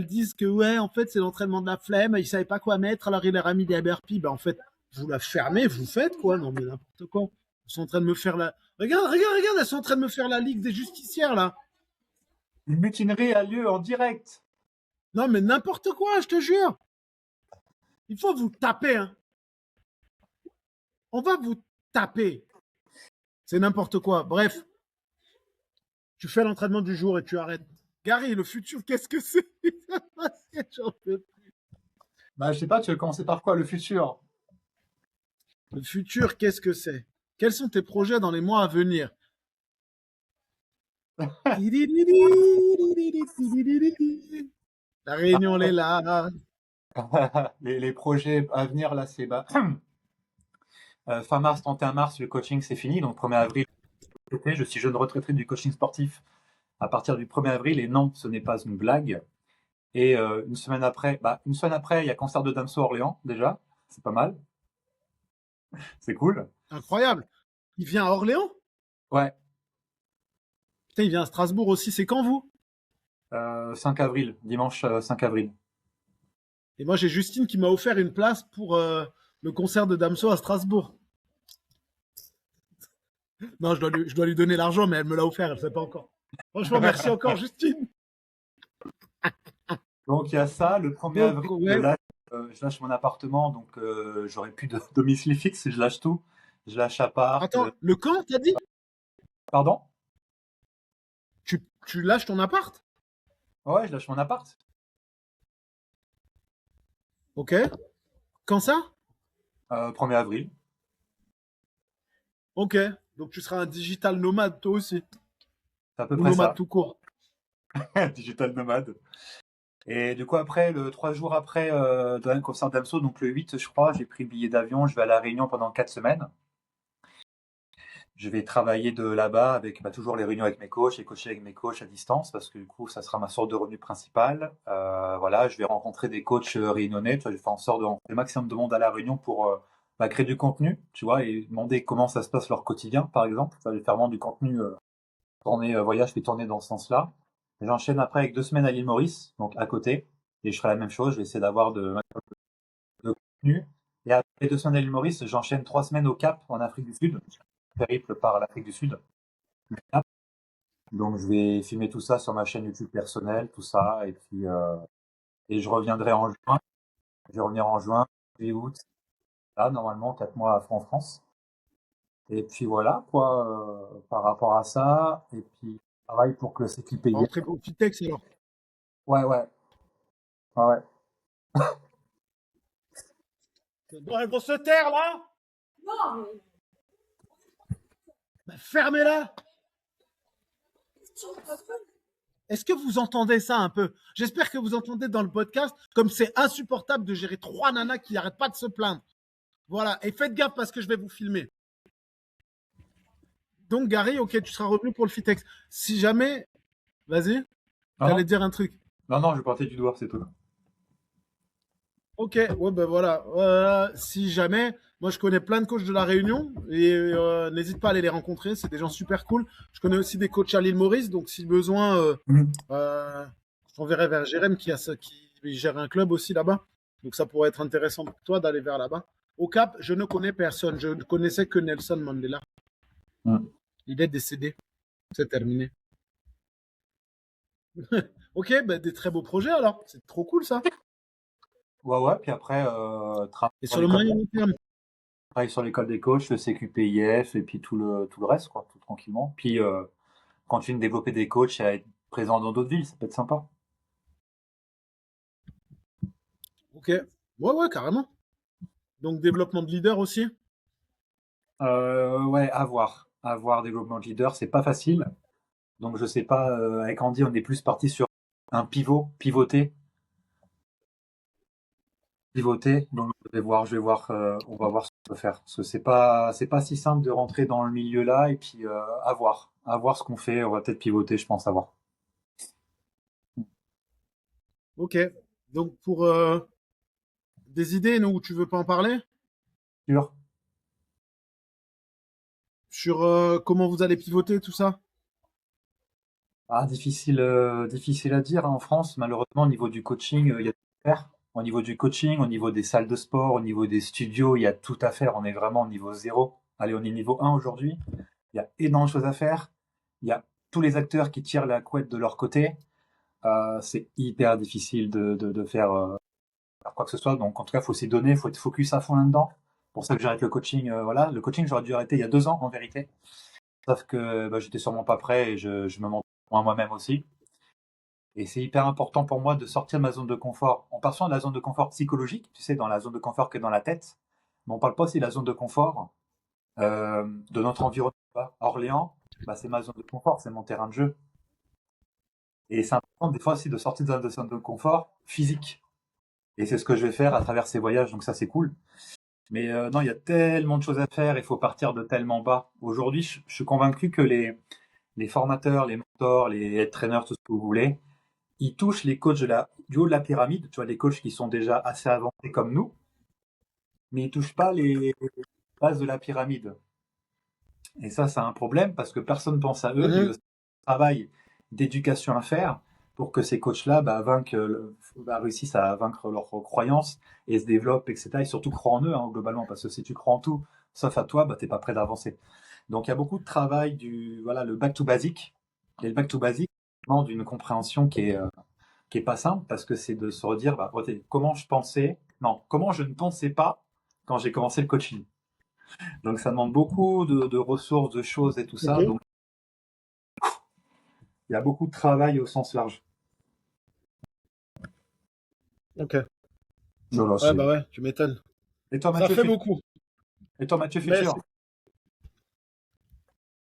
disent que ouais, en fait, c'est l'entraînement de la flemme, ils savaient pas quoi mettre, alors il leur a mis des burpees. Ben, en fait, vous la fermez, vous faites quoi? Non, mais n'importe quoi. Ils sont en train de me faire la. Regarde, elles sont en train de me faire la ligue des justicières là. Une mutinerie a lieu en direct. Non, mais n'importe quoi, je te jure. Il faut vous taper, hein. On va vous taper. C'est n'importe quoi. Bref, tu fais l'entraînement du jour et tu arrêtes. Gary, le futur, qu'est-ce que c'est? J'en peux plus. Bah, je sais pas, tu veux commencer par quoi, le futur? Le futur, qu'est-ce que c'est? Quels sont tes projets dans les mois à venir? La réunion, elle est là. Les projets à venir, là, c'est bah, fin mars, 31 mars, le coaching, c'est fini. Donc, 1er avril, je suis jeune retraité du coaching sportif à partir du 1er avril. Et non, ce n'est pas une blague. Et une semaine après, il y a concert de Damso Orléans, déjà. C'est pas mal. C'est cool. Incroyable. Il vient à Orléans? Ouais, Putain, il vient à Strasbourg aussi. C'est quand vous? 5 avril, dimanche 5 avril. Et moi, j'ai Justine qui m'a offert une place pour le concert de Damso à Strasbourg. Non, je dois lui donner l'argent, mais elle me l'a offert, elle ne sait pas encore. Franchement, merci encore, Justine. Donc, il y a ça. Le 1er Donc, avril, ouais. je lâche mon appartement. Donc, j'aurai plus de domicile fixe. Je lâche tout. Je lâche appart. Attends, le camp, t'as dit? Pardon? Tu lâches ton appart? Ouais, je lâche mon appart. Ok. Quand ça? 1er avril. Ok. Donc tu seras un digital nomade toi aussi. C'est à peu Ou près nomade ça. tout court. Digital nomade. Et du coup, après, 3 jours après le concert d'Amso, donc le 8, je crois, j'ai pris billet d'avion. Je vais à La Réunion pendant 4 semaines. Je vais travailler de là-bas avec toujours les réunions avec mes coachs et coacher avec mes coachs à distance parce que du coup, ça sera ma source de revenu principale. Voilà, je vais rencontrer des coachs réunionnais. Tu vois, je vais faire en sorte de rencontrer le maximum de monde à La Réunion pour créer du contenu, tu vois, et demander comment ça se passe leur quotidien, par exemple. Ça va faire vraiment du contenu tourner voyage, je vais tourner dans ce sens-là. J'enchaîne après avec 2 semaines à l'île Maurice, donc à côté, et je ferai la même chose. Je vais essayer d'avoir de contenu. Et après 2 semaines à l'île Maurice, j'enchaîne 3 semaines au Cap en Afrique du Sud, périple par l'Afrique du Sud. Donc je vais filmer tout ça sur ma chaîne YouTube personnelle, tout ça, et puis et je reviendrai en juin. Je vais revenir en juin, juillet, août, là normalement 4 mois en France. Et puis voilà quoi par rapport à ça. Et puis pareil pour que c'est clipé. Rentrer au Fitex alors. Ouais ouais ouais. Bon, elles vont se taire là. Bah, fermez-la. Est-ce que vous entendez ça un peu? J'espère que vous entendez dans le podcast, comme c'est insupportable de gérer trois nanas qui n'arrêtent pas de se plaindre. Voilà, et faites gaffe parce que je vais vous filmer. Donc Gary, ok, tu seras revenu pour le Fitex. Si jamais, vas-y, Non t'allais non dire un truc. non, je partais du doigt, c'est tout. Ok, ouais, ben voilà. Si jamais, moi je connais plein de coachs de la Réunion et n'hésite pas à aller les rencontrer, c'est des gens super cool. Je connais aussi des coachs à l'île Maurice, donc si besoin, je t'enverrai vers Jérém qui gère un club aussi là-bas. Donc ça pourrait être intéressant pour toi d'aller vers là-bas. Au Cap, je ne connais personne. Je ne connaissais que Nelson Mandela. Mm. Il est décédé. C'est terminé. Ok, ben des très beaux projets alors. C'est trop cool ça. Ouais, puis après Et sur le moyen long terme. travail sur l'école des coachs, le CQPIF et puis tout le reste quoi, tout tranquillement. Puis continuer de développer des coachs et à être présent dans d'autres villes, ça peut être sympa. Ok. Ouais, carrément. Donc développement de leader aussi. Ouais, à voir développement de leader, c'est pas facile. Donc je sais pas, avec Andy, on est plus parti sur un pivoter. Donc je vais voir, on va voir ce qu'on peut faire. Parce que c'est pas si simple de rentrer dans le milieu là et puis à voir ce qu'on fait. On va peut-être pivoter, je pense, à voir. Ok. Donc, pour des idées, nous, tu veux pas en parler? Sûr. Sur comment vous allez pivoter, tout ça? Ah, difficile à dire, hein. En France, malheureusement, au niveau du coaching, il y a tout à faire. Au niveau du coaching, au niveau des salles de sport, au niveau des studios, il y a tout à faire. On est vraiment au niveau zéro. Allez, on est niveau un aujourd'hui. Il y a énormément de choses à faire. Il y a tous les acteurs qui tirent la couette de leur côté. C'est hyper difficile de faire quoi que ce soit. Donc, en tout cas, il faut s'y donner, il faut être focus à fond là-dedans. C'est pour ça que j'arrête le coaching. Voilà, le coaching, j'aurais dû arrêter il y a 2 ans, en vérité. Sauf que bah, j'étais sûrement pas prêt et je me mens à moi-même aussi. Et c'est hyper important pour moi de sortir de ma zone de confort. En passant de la zone de confort psychologique, tu sais, dans la zone de confort que dans la tête, mais on parle pas aussi de la zone de confort de notre environnement. Orléans, bah, c'est ma zone de confort, c'est mon terrain de jeu. Et c'est important des fois aussi de sortir de la zone de confort physique. Et c'est ce que je vais faire à travers ces voyages, donc ça c'est cool. Mais non, il y a tellement de choses à faire, il faut partir de tellement bas. Aujourd'hui, je suis convaincu que les formateurs, les mentors, les head trainers, tout ce que vous voulez, ils touchent les coachs du haut de la pyramide, tu vois, les coachs qui sont déjà assez avancés comme nous, mais ils touchent pas les bases de la pyramide. Et ça, c'est un problème parce que personne pense à eux. Il y a Mhm. aussi un travail d'éducation à faire pour que ces coachs-là réussissent à vaincre leurs croyances et se développent, etc. Et surtout croient en eux, hein, globalement, parce que si tu crois en tout, sauf à toi, bah, t'es pas prêt d'avancer. Donc il y a beaucoup de travail voilà, le back to basic. Et le back to basic demande une compréhension qui est pas simple parce que c'est de se redire, bah, ok, comment je ne pensais pas quand j'ai commencé le coaching. Donc ça demande beaucoup de ressources, de choses et tout ça. Ok. Donc il y a beaucoup de travail au sens large. Ok. Voilà, Ouais, bah ouais, tu m'étonnes. Et toi Ça Mathieu fait Futur? beaucoup. Et toi Mathieu Mais Futur?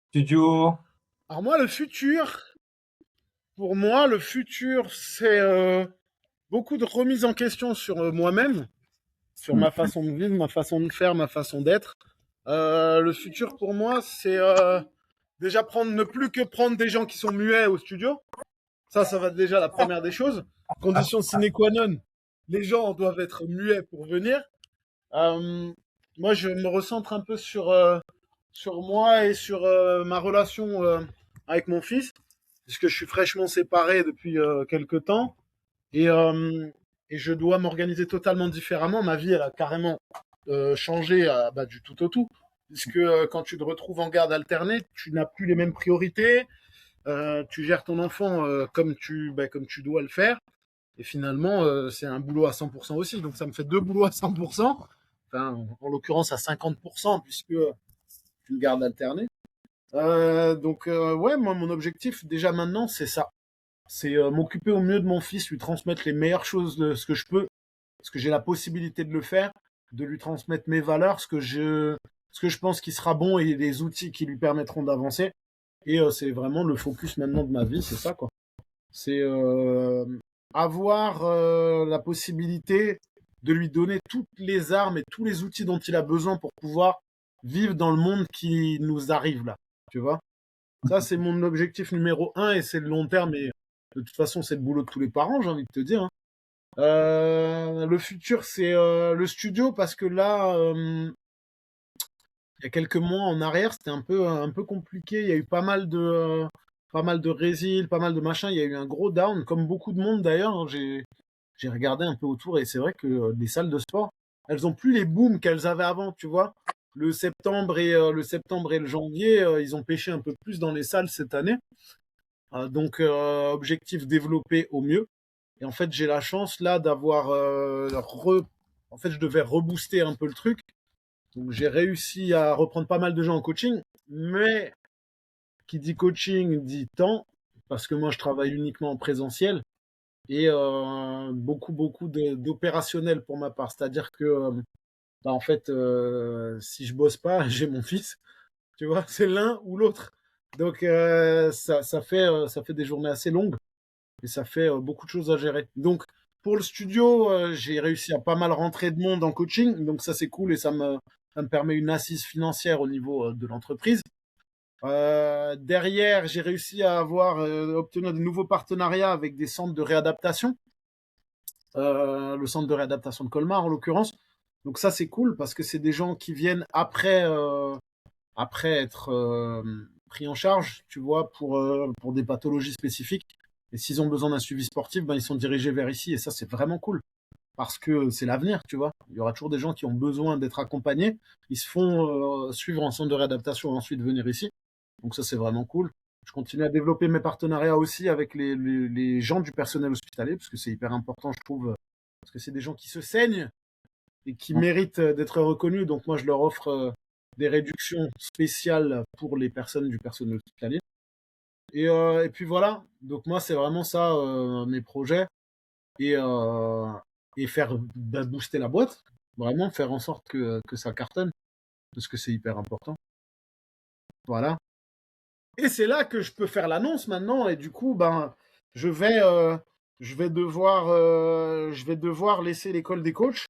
Studio? alors moi, le futur, pour moi, le futur, c'est beaucoup de remise en question sur moi-même, sur Hmm. ma façon de vivre, ma façon de faire, ma façon d'être. Le futur, pour moi, c'est déjà ne plus que prendre des gens qui sont muets au studio. Ça va être déjà la première des choses. Condition sine qua non, les gens doivent être muets pour venir. Euh, Moi, je me recentre un peu sur moi et sur ma relation avec mon fils, puisque je suis fraîchement séparé depuis quelque temps et, euh, et je dois m'organiser totalement différemment. Ma vie, elle a carrément changé bah, du tout au tout, puisque quand tu te retrouves en garde alternée, tu n'as plus les mêmes priorités, tu gères ton enfant comme tu dois le faire. Et finalement, c'est un boulot à 100% aussi. Donc ça me fait deux boulots à 100%. Enfin, en l'occurrence à 50%, puisque tu une garde alternée. Ouais, moi, mon objectif, déjà maintenant, c'est ça. C'est m'occuper au mieux de mon fils, lui transmettre les meilleures choses de ce que je peux, parce que j'ai la possibilité de le faire, de lui transmettre mes valeurs, ce que je pense qu'il sera bon et les outils qui lui permettront d'avancer. Et c'est vraiment le focus maintenant de ma vie, c'est ça, quoi. C'est avoir la possibilité de lui donner toutes les armes et tous les outils dont il a besoin pour pouvoir vivre dans le monde qui nous arrive là. Tu vois? Ça, c'est mon objectif numéro un et c'est le long terme. Et de toute façon, c'est le boulot de tous les parents, j'ai envie de te dire, hein. Le futur, c'est le studio parce que là, il y a quelques mois en arrière, c'était un peu compliqué. Il y a eu pas mal de résil, pas mal de machins. Il y a eu un gros down, comme beaucoup de monde d'ailleurs, hein. J'ai regardé un peu autour et c'est vrai que les salles de sport, elles ont plus les booms qu'elles avaient avant, tu vois. Le septembre et le janvier, ils ont pêché un peu plus dans les salles cette année. Objectif développé au mieux. Et en fait, j'ai la chance là d'avoir en fait, je devais rebooster un peu le truc. Donc j'ai réussi à reprendre pas mal de gens en coaching, mais qui dit coaching dit temps, parce que moi je travaille uniquement en présentiel et beaucoup d'opérationnel pour ma part. C'est-à-dire que bah, en fait, si je bosse pas, j'ai mon fils, tu vois, c'est l'un ou l'autre. Donc ça fait des journées assez longues et ça fait beaucoup de choses à gérer. Donc pour le studio, j'ai réussi à pas mal rentrer de monde en coaching, donc ça c'est cool et ça me permet une assise financière au niveau de l'entreprise. Derrière, j'ai réussi à obtenir de nouveaux partenariats avec des centres de réadaptation. le centre de réadaptation de Colmar en l'occurrence. Donc ça c'est cool parce que c'est des gens qui viennent après être pris en charge, tu vois, pour des pathologies spécifiques. Et s'ils ont besoin d'un suivi sportif, ben, ils sont dirigés vers ici et ça c'est vraiment cool parce que c'est l'avenir, tu vois. Il y aura toujours des gens qui ont besoin d'être accompagnés. Ils se font suivre en centre de réadaptation et ensuite venir ici. Donc ça, c'est vraiment cool. Je continue à développer mes partenariats aussi avec les gens du personnel hospitalier, parce que c'est hyper important, je trouve, parce que c'est des gens qui se saignent et qui méritent d'être reconnus. Donc moi, je leur offre des réductions spéciales pour les personnes du personnel hospitalier. Et puis voilà, donc moi, c'est vraiment ça, mes projets. Et, euh, et faire booster la boîte, vraiment faire en sorte que ça cartonne, parce que c'est hyper important. Voilà. Et c'est là que je peux faire l'annonce maintenant, et du coup, ben, je vais, euh, je vais devoir laisser l'école des coachs.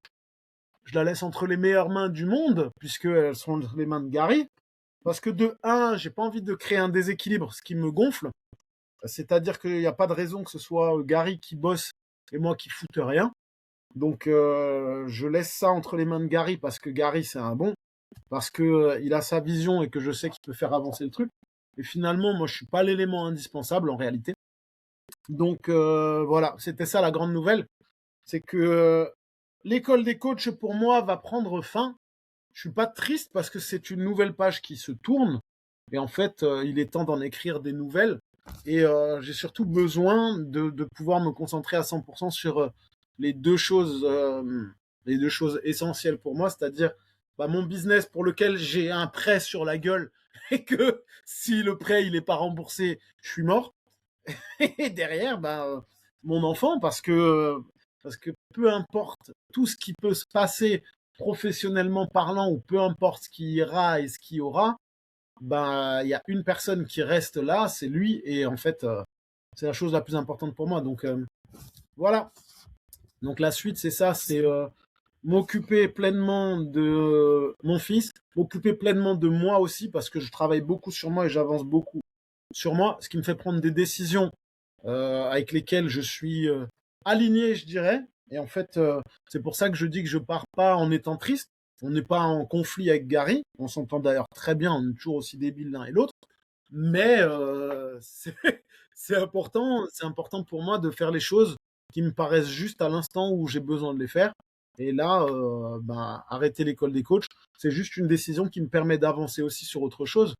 Je la laisse entre les meilleures mains du monde, puisqu'elles sont entre les mains de Gary. Parce que de un, j'ai pas envie de créer un déséquilibre, ce qui me gonfle. C'est-à-dire qu'il n'y a pas de raison que ce soit Gary qui bosse et moi qui foute rien. Donc, je laisse ça entre les mains de Gary parce que Gary, c'est un bon, parce que il a sa vision et que je sais qu'il peut faire avancer le truc. Et finalement, moi, je suis pas l'élément indispensable en réalité. Donc, voilà, c'était ça la grande nouvelle. C'est que l'école des coachs, pour moi, va prendre fin. Je suis pas triste parce que c'est une nouvelle page qui se tourne. Et en fait, il est temps d'en écrire des nouvelles. Et j'ai surtout besoin de pouvoir me concentrer à 100% sur les deux choses, euh, les deux choses essentielles pour moi, c'est-à-dire bah, mon business pour lequel j'ai un prêt sur la gueule et que si le prêt il est pas remboursé, je suis mort. Et derrière, bah, mon enfant, parce que peu importe tout ce qui peut se passer professionnellement parlant, ou peu importe ce qui ira et ce qui aura, ben il y a une personne qui reste là, c'est lui, et en fait, c'est la chose la plus importante pour moi. Donc voilà. Donc la suite, c'est ça, c'est m'occuper pleinement de mon fils, m'occuper pleinement de moi aussi, parce que je travaille beaucoup sur moi et j'avance beaucoup sur moi, ce qui me fait prendre des décisions avec lesquelles je suis aligné, je dirais. Et en fait, c'est pour ça que je dis que je pars pas en étant triste. On n'est pas en conflit avec Gary. On s'entend d'ailleurs très bien. On est toujours aussi débiles l'un et l'autre. Mais c'est important pour moi de faire les choses qui me paraissent juste à l'instant où j'ai besoin de les faire. Et là, ben, arrêter l'école des coachs, c'est juste une décision qui me permet d'avancer aussi sur autre chose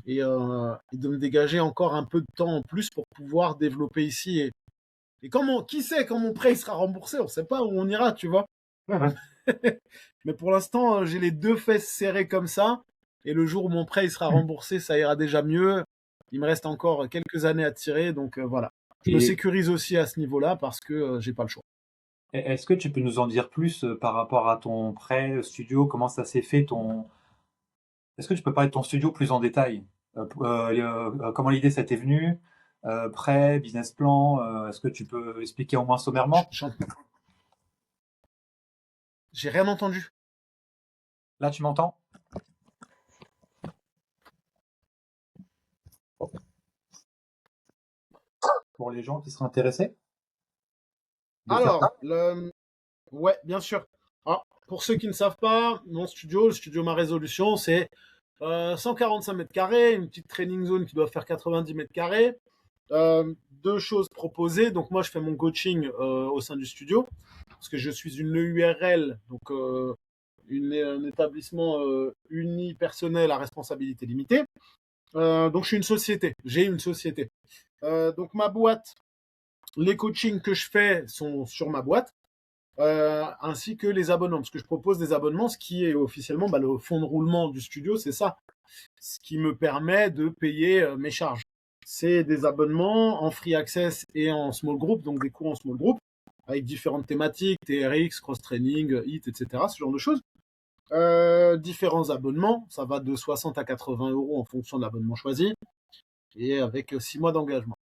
et de me dégager encore un peu de temps en plus pour pouvoir développer ici. Et qui sait quand mon prêt il sera remboursé, on ne sait pas où on ira, tu vois. Ouais. Mais pour l'instant, j'ai les deux fesses serrées comme ça. Et le jour où mon prêt il sera remboursé, ça ira déjà mieux. Il me reste encore quelques années à tirer, donc voilà. Je me Et sécurise aussi à ce niveau-là parce que j'ai pas le choix. est-ce que tu peux nous en dire plus par rapport à ton prêt studio? Comment ça s'est fait ton... Est-ce que tu peux parler de ton studio plus en détail? Comment l'idée ça t'est venue? Prêt, business plan, est-ce que tu peux expliquer au moins sommairement? J'ai rien entendu. Là, tu m'entends? Pour les gens qui seraient intéressés de faire ça? Alors, ouais, bien sûr. Alors, pour ceux qui ne savent pas, mon studio, le studio Ma Résolution, c'est 145 mètres carrés, une petite training zone qui doit faire 90 mètres carrés. Deux choses proposées. Donc moi, je fais mon coaching au sein du studio parce que je suis une EURL, donc un établissement unipersonnel à responsabilité limitée. Donc je suis une société. J'ai une société. Donc ma boîte, les coachings que je fais sont sur ma boîte. Ainsi que les abonnements, parce que je propose des abonnements, ce qui est officiellement bah, le fonds de roulement du studio, c'est ça, ce qui me permet de payer mes charges. C'est des abonnements en free access et en small group, donc des cours en small group, avec différentes thématiques, TRX, cross-training, HIIT, etc., ce genre de choses. Différents abonnements, ça va de 60 à 80 euros en fonction de l'abonnement choisi, et avec 6 mois d'engagement.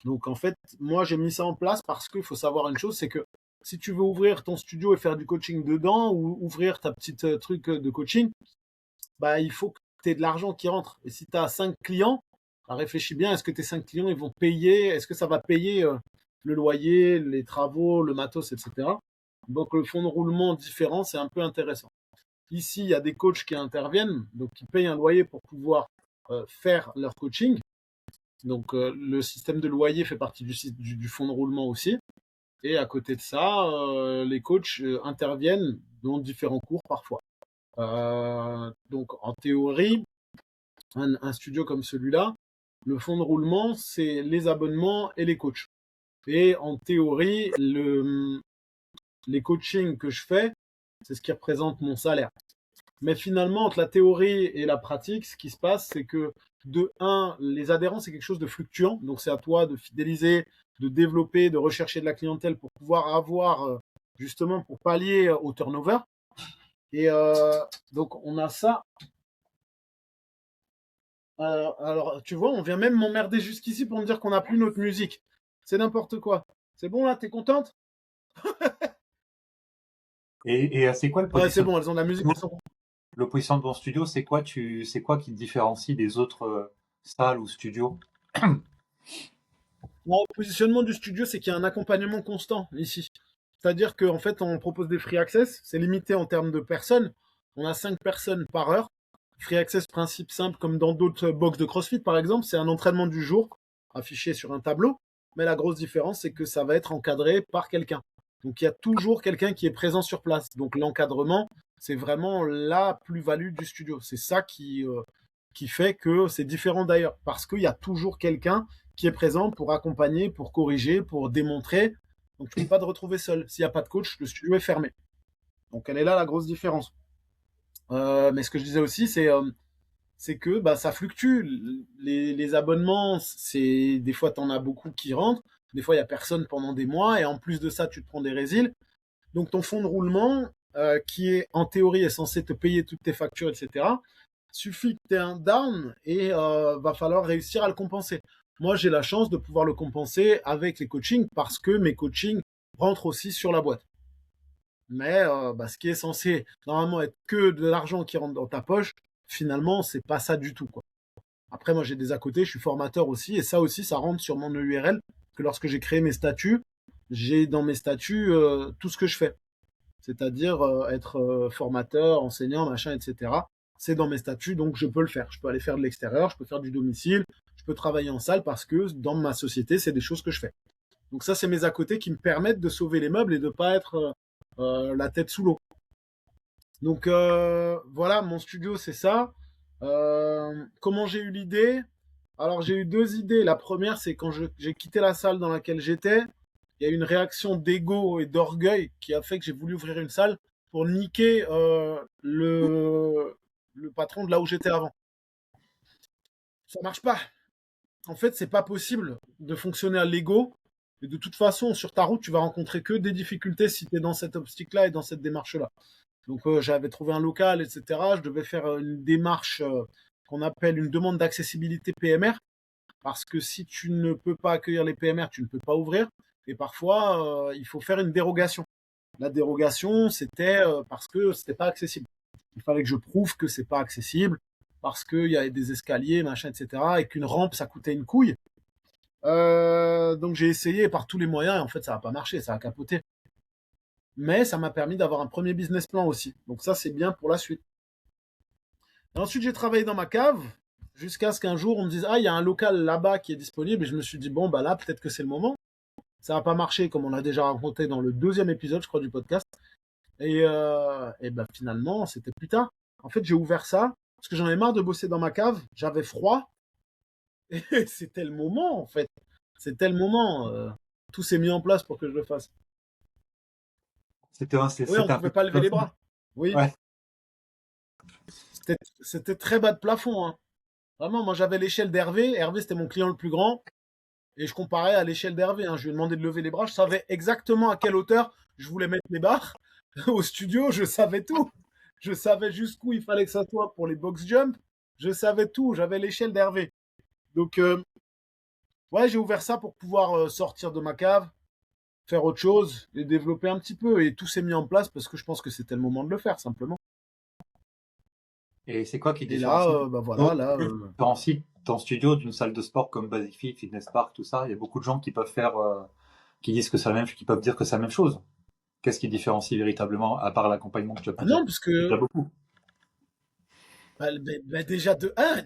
Donc en fait, moi j'ai mis ça en place parce qu'il faut savoir une chose, c'est que si tu veux ouvrir ton studio et faire du coaching dedans ou ouvrir ta petite truc de coaching, bah il faut que tu aies de l'argent qui rentre. Et si tu as 5 clients, bah, réfléchis bien, est-ce que tes 5 clients ils vont payer, est-ce que ça va payer le loyer, les travaux, le matos, etc. Donc le fonds de roulement différent, c'est un peu intéressant. Ici, il y a des coachs qui interviennent, donc qui payent un loyer pour pouvoir faire leur coaching. Donc le système de loyer fait partie du fonds de roulement aussi. Et à côté de ça, les coachs interviennent dans différents cours parfois. Donc en théorie, un studio comme celui-là, le fonds de roulement, c'est les abonnements et les coachs. Et en théorie, les coachings que je fais, c'est ce qui représente mon salaire. Mais finalement, entre la théorie et la pratique, ce qui se passe, c'est que de un, les adhérents, c'est quelque chose de fluctuant. Donc c'est à toi de fidéliser, de développer, de rechercher de la clientèle pour pouvoir avoir, justement, pour pallier au turnover. Et donc on a ça. Alors, tu vois, on vient même m'emmerder jusqu'ici pour me dire qu'on n'a plus notre musique. C'est n'importe quoi. C'est bon là, t'es contente? Et c'est quoi le Ouais, c'est positionnement, bon, elles ont de la musique. le positionnement de ton studio? C'est quoi qui te différencie des autres salles ou studios? Le positionnement du studio, c'est qu'il y a un accompagnement constant ici. C'est-à-dire qu'en fait, on propose des free access. C'est limité en termes de personnes. On a 5 personnes par heure. Free access, principe simple, comme dans d'autres box de CrossFit, par exemple, c'est un entraînement du jour affiché sur un tableau. Mais la grosse différence, c'est que ça va être encadré par quelqu'un. Donc, il y a toujours quelqu'un qui est présent sur place. Donc, l'encadrement, c'est vraiment la plus-value du studio. C'est ça qui fait que c'est différent d'ailleurs. Parce qu'il y a toujours quelqu'un qui est présent pour accompagner, pour corriger, pour démontrer. Donc, tu ne peux pas te retrouver seul. S'il n'y a pas de coach, le studio est fermé. Donc, elle est là la grosse différence. Mais ce que je disais aussi, c'est que bah, ça fluctue. Les abonnements, c'est des fois, tu en as beaucoup qui rentrent. Des fois, il n'y a personne pendant des mois. Et en plus de ça, tu te prends des résiles. Donc, ton fonds de roulement, qui est en théorie est censé te payer toutes tes factures, etc., suffit que tu aies un down et va falloir réussir à le compenser. Moi, j'ai la chance de pouvoir le compenser avec les coachings parce que mes coachings rentrent aussi sur la boîte. Mais bah, ce qui est censé normalement être que de l'argent qui rentre dans ta poche, finalement, c'est pas ça du tout, quoi. Après, moi, j'ai des à côté, je suis formateur aussi, et ça aussi, ça rentre sur mon EURL, que lorsque j'ai créé mes statuts, j'ai dans mes statuts tout ce que je fais. C'est-à-dire être formateur, enseignant, machin, etc. C'est dans mes statuts, donc je peux le faire. Je peux aller faire de l'extérieur, je peux faire du domicile, je peux travailler en salle parce que dans ma société, c'est des choses que je fais. Donc ça, c'est mes à côté qui me permettent de sauver les meubles et de ne pas être la tête sous l'eau. Donc voilà, mon studio, c'est ça. Comment j'ai eu l'idée? Alors j'ai eu deux idées. La première, c'est quand j'ai quitté la salle dans laquelle j'étais, il y a eu une réaction d'ego et d'orgueil qui a fait que j'ai voulu ouvrir une salle pour niquer le patron de là où j'étais avant. Ça marche pas. En fait, c'est pas possible de fonctionner à l'ego. Et de toute façon, sur ta route, tu vas rencontrer que des difficultés si tu es dans cette optique-là et dans cette démarche-là. Donc, j'avais trouvé un local, etc. Je devais faire une démarche qu'on appelle une demande d'accessibilité PMR. Parce que si tu ne peux pas accueillir les PMR, tu ne peux pas ouvrir. Et parfois, il faut faire une dérogation. La dérogation, c'était parce que c'était pas accessible. Il fallait que je prouve que c'est pas accessible parce qu'il y avait des escaliers, machin, etc. Et qu'une rampe, ça coûtait une couille. Donc j'ai essayé par tous les moyens et en fait ça n'a pas marché, ça a capoté. Mais ça m'a permis d'avoir un premier business plan aussi. Donc ça c'est bien pour la suite. Et ensuite j'ai travaillé dans ma cave jusqu'à ce qu'un jour on me dise ah il y a un local là-bas qui est disponible et je me suis dit bon bah là peut-être que c'est le moment. Ça n'a pas marché comme on l'a déjà raconté dans le deuxième épisode je crois du podcast. Et ben finalement c'était plus tard. En fait j'ai ouvert ça parce que j'en ai marre de bosser dans ma cave. J'avais froid et c'était le moment en fait. C'était le moment. Tout s'est mis en place pour que je le fasse. Oui, on ne C'était un pouvait peu pas lever les bras. Oui, ouais. c'était très bas de plafond, hein. Vraiment, moi j'avais l'échelle d'Hervé. Hervé, c'était mon client le plus grand. Et je comparais à l'échelle d'Hervé, hein. Je lui ai demandé de lever les bras. Je savais exactement à quelle hauteur je voulais mettre mes barres. Au studio, je savais tout. Je savais jusqu'où il fallait que ça soit pour les box jump. Je savais tout. J'avais l'échelle d'Hervé. Donc, ouais, j'ai ouvert ça pour pouvoir sortir de ma cave, faire autre chose et développer un petit peu. Et tout s'est mis en place parce que je pense que c'était le moment de le faire, simplement. Et c'est quoi qui Et là, différencie, bah voilà, là, différencie ton studio d'une salle de sport comme Basic Fit, Fitness Park, tout ça? Il y a beaucoup de gens qui peuvent faire qui disent que c'est la même, qui peuvent dire que c'est la même chose. Qu'est-ce qui différencie véritablement, à part l'accompagnement que tu as pu Ah dire? non, parce C'est déjà que beaucoup.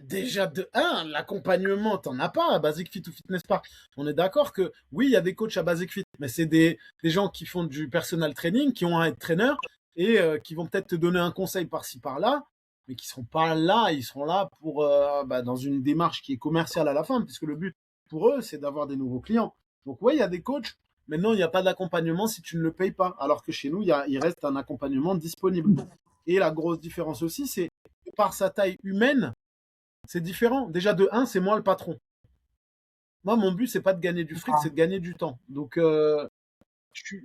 déjà de un, l'accompagnement, t'en as pas à Basic Fit ou Fitness Park. On est d'accord que oui, il y a des coachs à Basic Fit, mais c'est des gens qui font du personal training, qui ont un trainer et qui vont peut-être te donner un conseil par-ci par-là, mais qui seront pas là, ils seront là pour dans une démarche qui est commerciale à la fin, puisque le but pour eux, c'est d'avoir des nouveaux clients. Donc oui, il y a des coachs. Maintenant, il n'y a pas d'accompagnement si tu ne le payes pas, alors que chez nous, il reste un accompagnement disponible. Et la grosse différence aussi, c'est par sa taille humaine, c'est différent. Déjà, de un, c'est moi le patron. Moi, mon but, c'est pas de gagner du fric, c'est de gagner du temps. Donc, je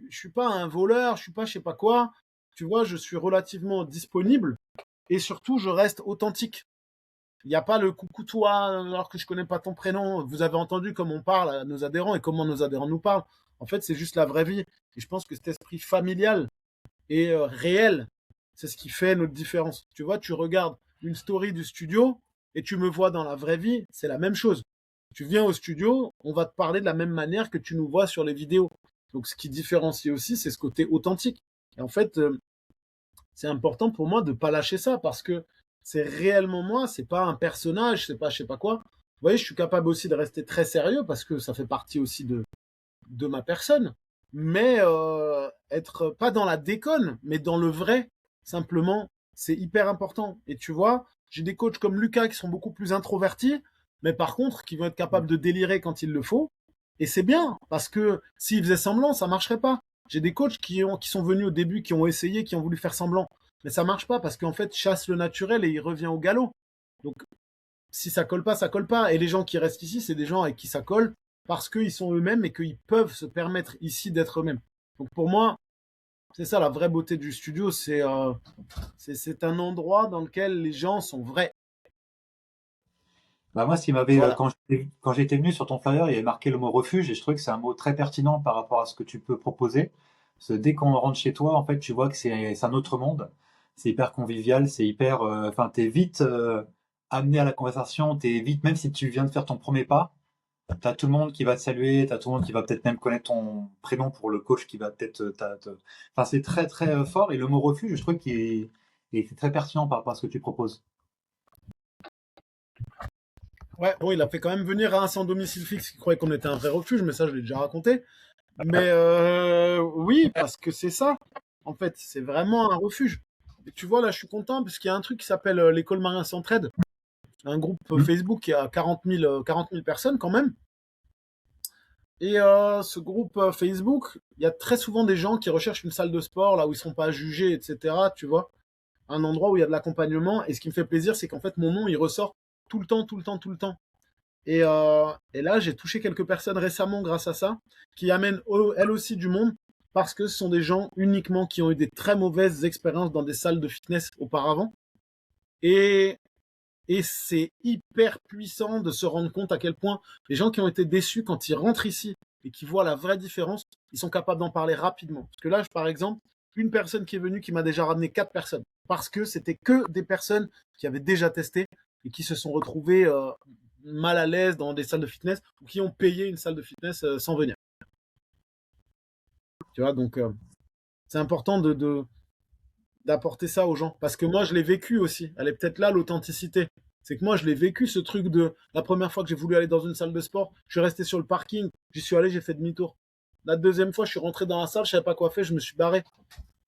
suis pas un voleur, je suis pas je sais pas quoi. Tu vois, je suis relativement disponible et surtout, je reste authentique. Il n'y a pas le coucou toi, alors que je connais pas ton prénom. Vous avez entendu comment on parle à nos adhérents et comment nos adhérents nous parlent. En fait, c'est juste la vraie vie. Et je pense que cet esprit familial et réel, c'est ce qui fait notre différence. Tu vois, tu regardes une story du studio et tu me vois dans la vraie vie, c'est la même chose. Tu viens au studio, on va te parler de la même manière que tu nous vois sur les vidéos. Donc, ce qui différencie aussi, c'est ce côté authentique. Et en fait, c'est important pour moi de pas lâcher ça parce que c'est réellement moi, c'est pas un personnage, c'est pas je sais pas quoi. Vous voyez, je suis capable aussi de rester très sérieux parce que ça fait partie aussi de ma personne, mais être pas dans la déconne, mais dans le vrai, simplement, c'est hyper important. Et tu vois, j'ai des coachs comme Lucas qui sont beaucoup plus introvertis, mais par contre, qui vont être capables de délirer quand il le faut. Et c'est bien, parce que s'ils faisaient semblant, ça marcherait pas. J'ai des coachs qui sont venus au début, qui ont essayé, qui ont voulu faire semblant. Mais ça marche pas parce qu'en fait, chasse le naturel et il revient au galop. Donc, si ça colle pas, ça colle pas. Et les gens qui restent ici, c'est des gens avec qui ça colle parce qu'ils sont eux-mêmes et qu'ils peuvent se permettre ici d'être eux-mêmes. Donc pour moi, c'est ça la vraie beauté du studio, c'est un endroit dans lequel les gens sont vrais. Bah, moi, ce qui m'avait, Voilà. quand j'étais venu sur ton flyer, il y avait marqué le mot refuge et je trouvais que c'est un mot très pertinent par rapport à ce que tu peux proposer. Parce que dès qu'on rentre chez toi, en fait, tu vois que c'est un autre monde. C'est hyper convivial, c'est hyper, enfin, t'es vite, amené à la conversation, t'es vite, même si tu viens de faire ton premier pas, t'as tout le monde qui va te saluer, t'as tout le monde qui va peut-être même connaître ton prénom pour le coach qui va peut-être, enfin, c'est très, très fort et le mot refuge, je trouve qu'il est très pertinent par rapport à ce que tu proposes. Ouais, bon, il a fait quand même venir un sans domicile fixe qui croyait qu'on était un vrai refuge, mais ça, je l'ai déjà raconté. Mais oui, parce que c'est ça. En fait, c'est vraiment un refuge. Et tu vois, là, je suis content parce qu'il y a un truc qui s'appelle l'école Marien Centraide, un groupe Hmm. Facebook qui a 40 000 personnes quand même. Et ce groupe Facebook, il y a très souvent des gens qui recherchent une salle de sport là où ils ne seront pas jugés, etc. Tu vois, un endroit où il y a de l'accompagnement. Et ce qui me fait plaisir, c'est qu'en fait, mon nom, il ressort tout le temps, tout le temps, tout le temps. Et là, j'ai touché quelques personnes récemment grâce à ça, qui amènent elles aussi du monde, parce que ce sont des gens uniquement qui ont eu des très mauvaises expériences dans des salles de fitness auparavant. Et et c'est hyper puissant de se rendre compte à quel point les gens qui ont été déçus quand ils rentrent ici et qui voient la vraie différence, ils sont capables d'en parler rapidement. Parce que là, par exemple, une personne qui est venue qui m'a déjà ramené 4 personnes. Parce que c'était que des personnes qui avaient déjà testé et qui se sont retrouvées mal à l'aise dans des salles de fitness ou qui ont payé une salle de fitness sans venir. Tu vois, donc c'est important d'apporter ça aux gens. Parce que moi, je l'ai vécu aussi. Elle est peut-être là, l'authenticité. C'est que moi, je l'ai vécu, ce truc de la première fois que j'ai voulu aller dans une salle de sport, je suis resté sur le parking, j'y suis allé, j'ai fait demi-tour. La deuxième fois, je suis rentré dans la salle, je savais pas quoi faire, je me suis barré.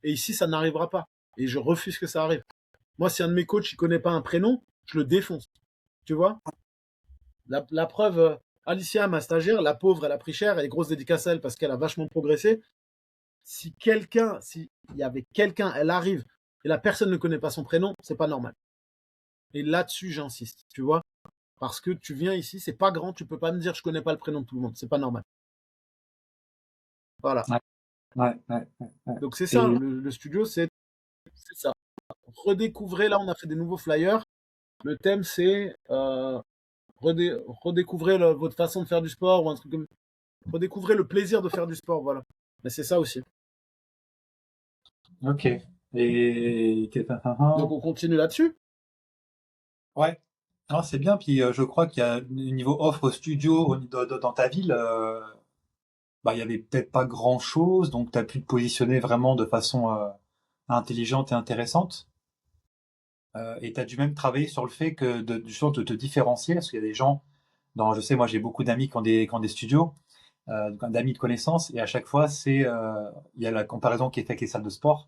Et ici, ça n'arrivera pas. Et je refuse que ça arrive. Moi, si un de mes coachs, il connaît pas un prénom, je le défonce. Tu vois? La preuve, Alicia, ma stagiaire, la pauvre, elle a pris cher, elle est grosse dédicace à elle parce qu'elle a vachement progressé. S'il y avait quelqu'un, elle arrive et la personne ne connaît pas son prénom, c'est pas normal. Et là-dessus, j'insiste, tu vois, parce que tu viens ici, c'est pas grand, tu peux pas me dire je connais pas le prénom de tout le monde, c'est pas normal. Voilà. Ouais, ouais, ouais, ouais. Donc c'est ça, Et le studio, c'est ça. Redécouvrez, là, on a fait des nouveaux flyers. Le thème, c'est redécouvrez votre façon de faire du sport ou un truc comme redécouvrez le plaisir de faire du sport, voilà. Mais c'est ça aussi. ok. Et Donc on continue là-dessus. ouais. Non, c'est bien. Puis je crois qu'il y a au niveau offre studio dans ta ville, bah, il y avait peut-être pas grand-chose, donc tu as pu te positionner vraiment de façon intelligente et intéressante. Et tu as dû même travailler sur le fait que justement de te différencier, parce qu'il y a des gens, je sais, moi j'ai beaucoup d'amis qui ont des studios, d'amis de connaissances, et à chaque fois, il y a la comparaison qui est faite avec les salles de sport.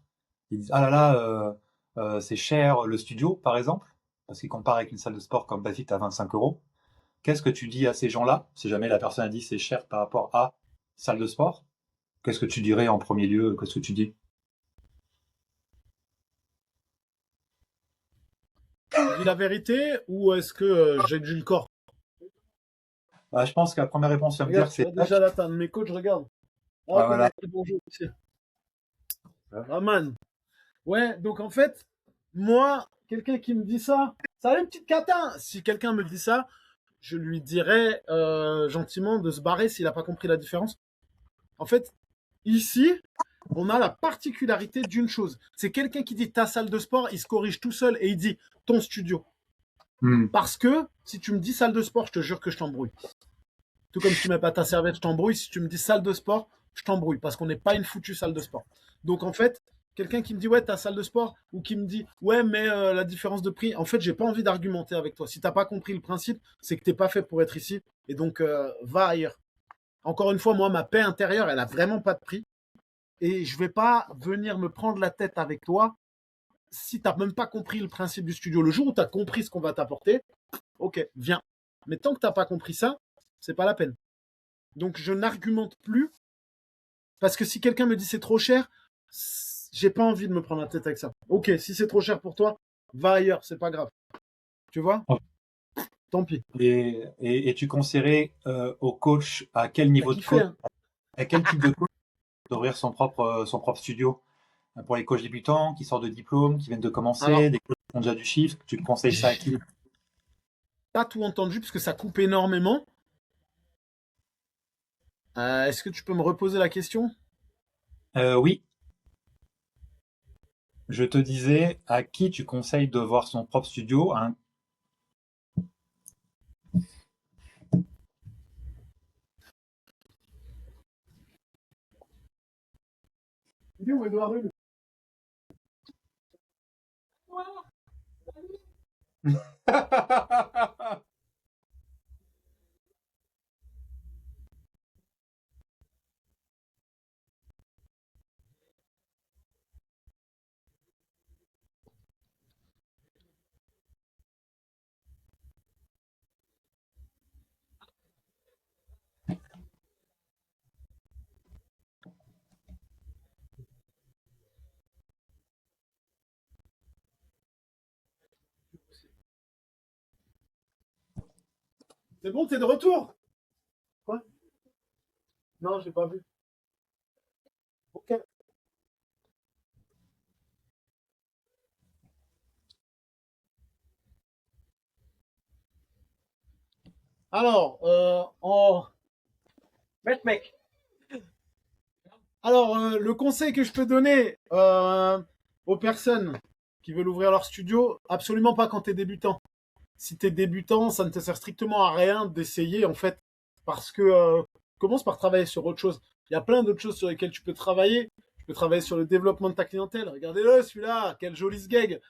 Ils disent, ah là là, c'est cher le studio, par exemple, parce qu'ils comparent avec une salle de sport comme Basic à 25 euros. Qu'est-ce que tu dis à ces gens-là, si jamais la personne a dit c'est cher par rapport à salle de sport? Qu'est-ce que tu dirais en premier lieu? Qu'est-ce que tu dis? Je dis la vérité ou est-ce que j'exagère le corps? Bah, je pense que la première réponse, tu vas me Regarde, dire, tu c'est vois déjà là, t'as un de mes coachs, regarde. Ah, ouais, comment voilà. il dit bonjour, ici. Ah, man. Ouais, donc en fait, moi, quelqu'un qui me dit ça, ça a une petite cata. Si quelqu'un me dit ça, je lui dirais gentiment de se barrer s'il n'a pas compris la différence. En fait, ici, on a la particularité d'une chose. C'est quelqu'un qui dit ta salle de sport, il se corrige tout seul et il dit ton studio. Hmm. Parce que si tu me dis salle de sport, je te jure que je t'embrouille. Tout comme si tu mets pas ta serviette, je t'embrouille. Si tu me dis salle de sport, je t'embrouille parce qu'on n'est pas une foutue salle de sport. Donc en fait, quelqu'un qui me dit ouais, ta salle de sport ou qui me dit ouais, mais la différence de prix, en fait, j'ai pas envie d'argumenter avec toi. Si t'as pas compris le principe, c'est que t'es pas fait pour être ici et donc va ailleurs. Encore une fois, moi, ma paix intérieure, elle a vraiment pas de prix et je vais pas venir me prendre la tête avec toi si t'as même pas compris le principe du studio. Le jour où t'as compris ce qu'on va t'apporter, ok, viens. Mais tant que t'as pas compris ça, c'est pas la peine. Donc je n'argumente plus parce que si quelqu'un me dit c'est trop cher, j'ai pas envie de me prendre la tête avec ça. Ok, si c'est trop cher pour toi, va ailleurs, c'est pas grave. Tu vois? Tant pis. Et tu conseillerais au coach à quel T'as niveau de kiffé, coach, hein? à quel type de coach d'ouvrir son propre studio? Pour les coachs débutants qui sortent de diplôme, qui viennent de Alors, commencer, des coachs qui ont déjà du chiffre, tu conseilles ça à qui? j'ai pas tout entendu parce que ça coupe énormément. Est-ce que tu peux me reposer la question? Oui, je te disais à qui tu conseilles de voir son propre studio, hein. Il est où Edouard Hume? C'est bon, t'es de retour? Quoi? Non, j'ai pas vu. Ok. Alors, mec. Alors, le conseil que je peux donner aux personnes qui veulent ouvrir leur studio, absolument pas quand tu es débutant. Si tu es débutant, ça ne te sert strictement à rien d'essayer, en fait, parce que commence par travailler sur autre chose. Il y a plein d'autres choses sur lesquelles tu peux travailler. Tu peux travailler sur le développement de ta clientèle. Regardez-le, celui-là, quel joli sgeg.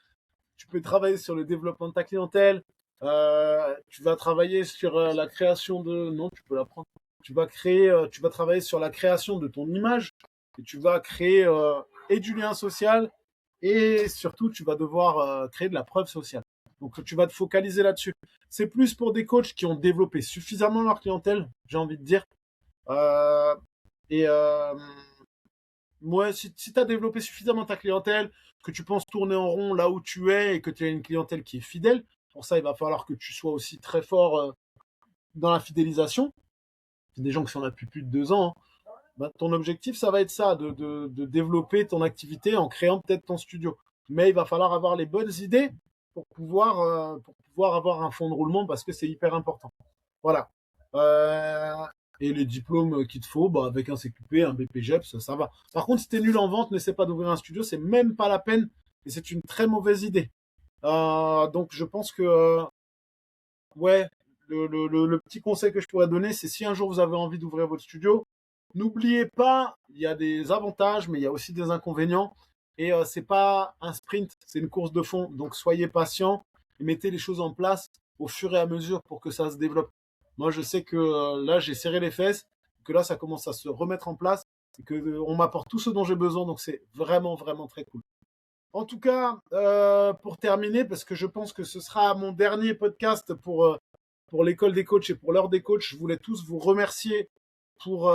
Tu peux travailler sur le développement de ta clientèle. Tu vas travailler sur la création de... Non, tu peux l'apprendre. Tu vas travailler sur la création de ton image et tu vas créer et du lien social et surtout tu vas devoir créer de la preuve sociale. Donc tu vas te focaliser là-dessus. C'est plus pour des coachs qui ont développé suffisamment leur clientèle, j'ai envie de dire. Euh, et moi, si tu as développé suffisamment ta clientèle, que tu penses tourner en rond là où tu es et que tu as une clientèle qui est fidèle, pour ça, il va falloir que tu sois aussi très fort dans la fidélisation. C'est des gens qui sont là depuis plus de 2 ans, hein. Bah, ton objectif, ça va être ça, de développer ton activité en créant peut-être ton studio. Mais il va falloir avoir les bonnes idées pour pouvoir avoir un fonds de roulement parce que c'est hyper important. Voilà. Euh, et les diplômes qu'il te faut, bah, avec un CQP, un BPGEPS, ça va. Par contre, si tu es nul en vente, n'essaie pas d'ouvrir un studio, c'est même pas la peine et c'est une très mauvaise idée. Donc, je pense que, ouais, le petit conseil que je pourrais donner, c'est si un jour vous avez envie d'ouvrir votre studio, N'oubliez pas, il y a des avantages, mais il y a aussi des inconvénients. Et c'est pas un sprint, c'est une course de fond. Donc soyez patient et mettez les choses en place au fur et à mesure pour que ça se développe. Moi, je sais que là, j'ai serré les fesses, que là, ça commence à se remettre en place et que on m'apporte tout ce dont j'ai besoin. Donc c'est vraiment, vraiment très cool. En tout cas, pour terminer, parce que je pense que ce sera mon dernier podcast pour l'école des coachs et pour l'heure des coachs, je voulais tous vous remercier pour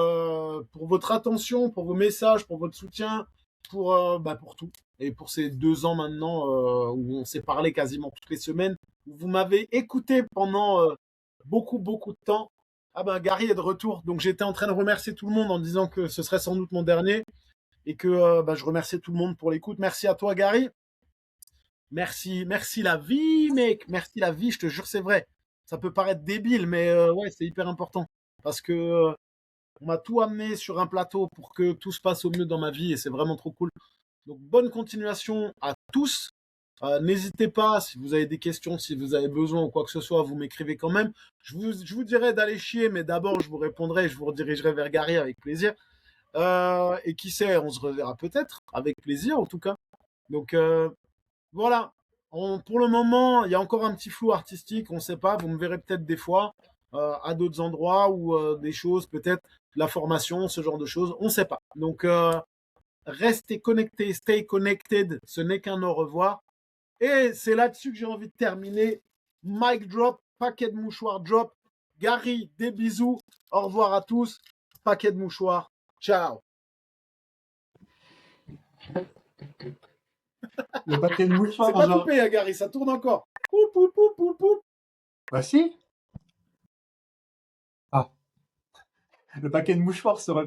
votre attention, pour vos messages, pour votre soutien, pour tout. Et pour ces 2 ans maintenant où on s'est parlé quasiment toutes les semaines, où vous m'avez écouté pendant beaucoup, beaucoup de temps. Ah ben, Gary est de retour. Donc j'étais en train de remercier tout le monde en disant que ce serait sans doute mon dernier et que je remerciais tout le monde pour l'écoute. Merci à toi, Gary. Merci, merci la vie, mec. Merci la vie, je te jure, c'est vrai. Ça peut paraître débile, mais ouais, c'est hyper important. Parce que on m'a tout amené sur un plateau pour que tout se passe au mieux dans ma vie et c'est vraiment trop cool. Donc bonne continuation à tous. N'hésitez pas, si vous avez des questions, si vous avez besoin ou quoi que ce soit, vous m'écrivez quand même. Je vous dirai d'aller chier, mais d'abord je vous répondrai, je vous redirigerai vers Gary avec plaisir. Et qui sait, on se reverra peut-être, avec plaisir en tout cas. Donc voilà. Pour le moment, il y a encore un petit flou artistique, on ne sait pas. Vous me verrez peut-être des fois à d'autres endroits ou des choses, peut-être la formation, ce genre de choses, on ne sait pas. Donc restez connectés, stay connected, ce n'est qu'un au revoir. Et c'est là-dessus que j'ai envie de terminer. Mic drop, paquet de mouchoirs drop. Gary, des bisous. Au revoir à tous. Paquet de mouchoirs. Ciao. Le paquet de C'est mouchoirs, pas genre. coupé, hein, Gary, ça tourne encore. Poup, poup, poup, poup, poup. Bah si. Ah. Le paquet de mouchoirs serait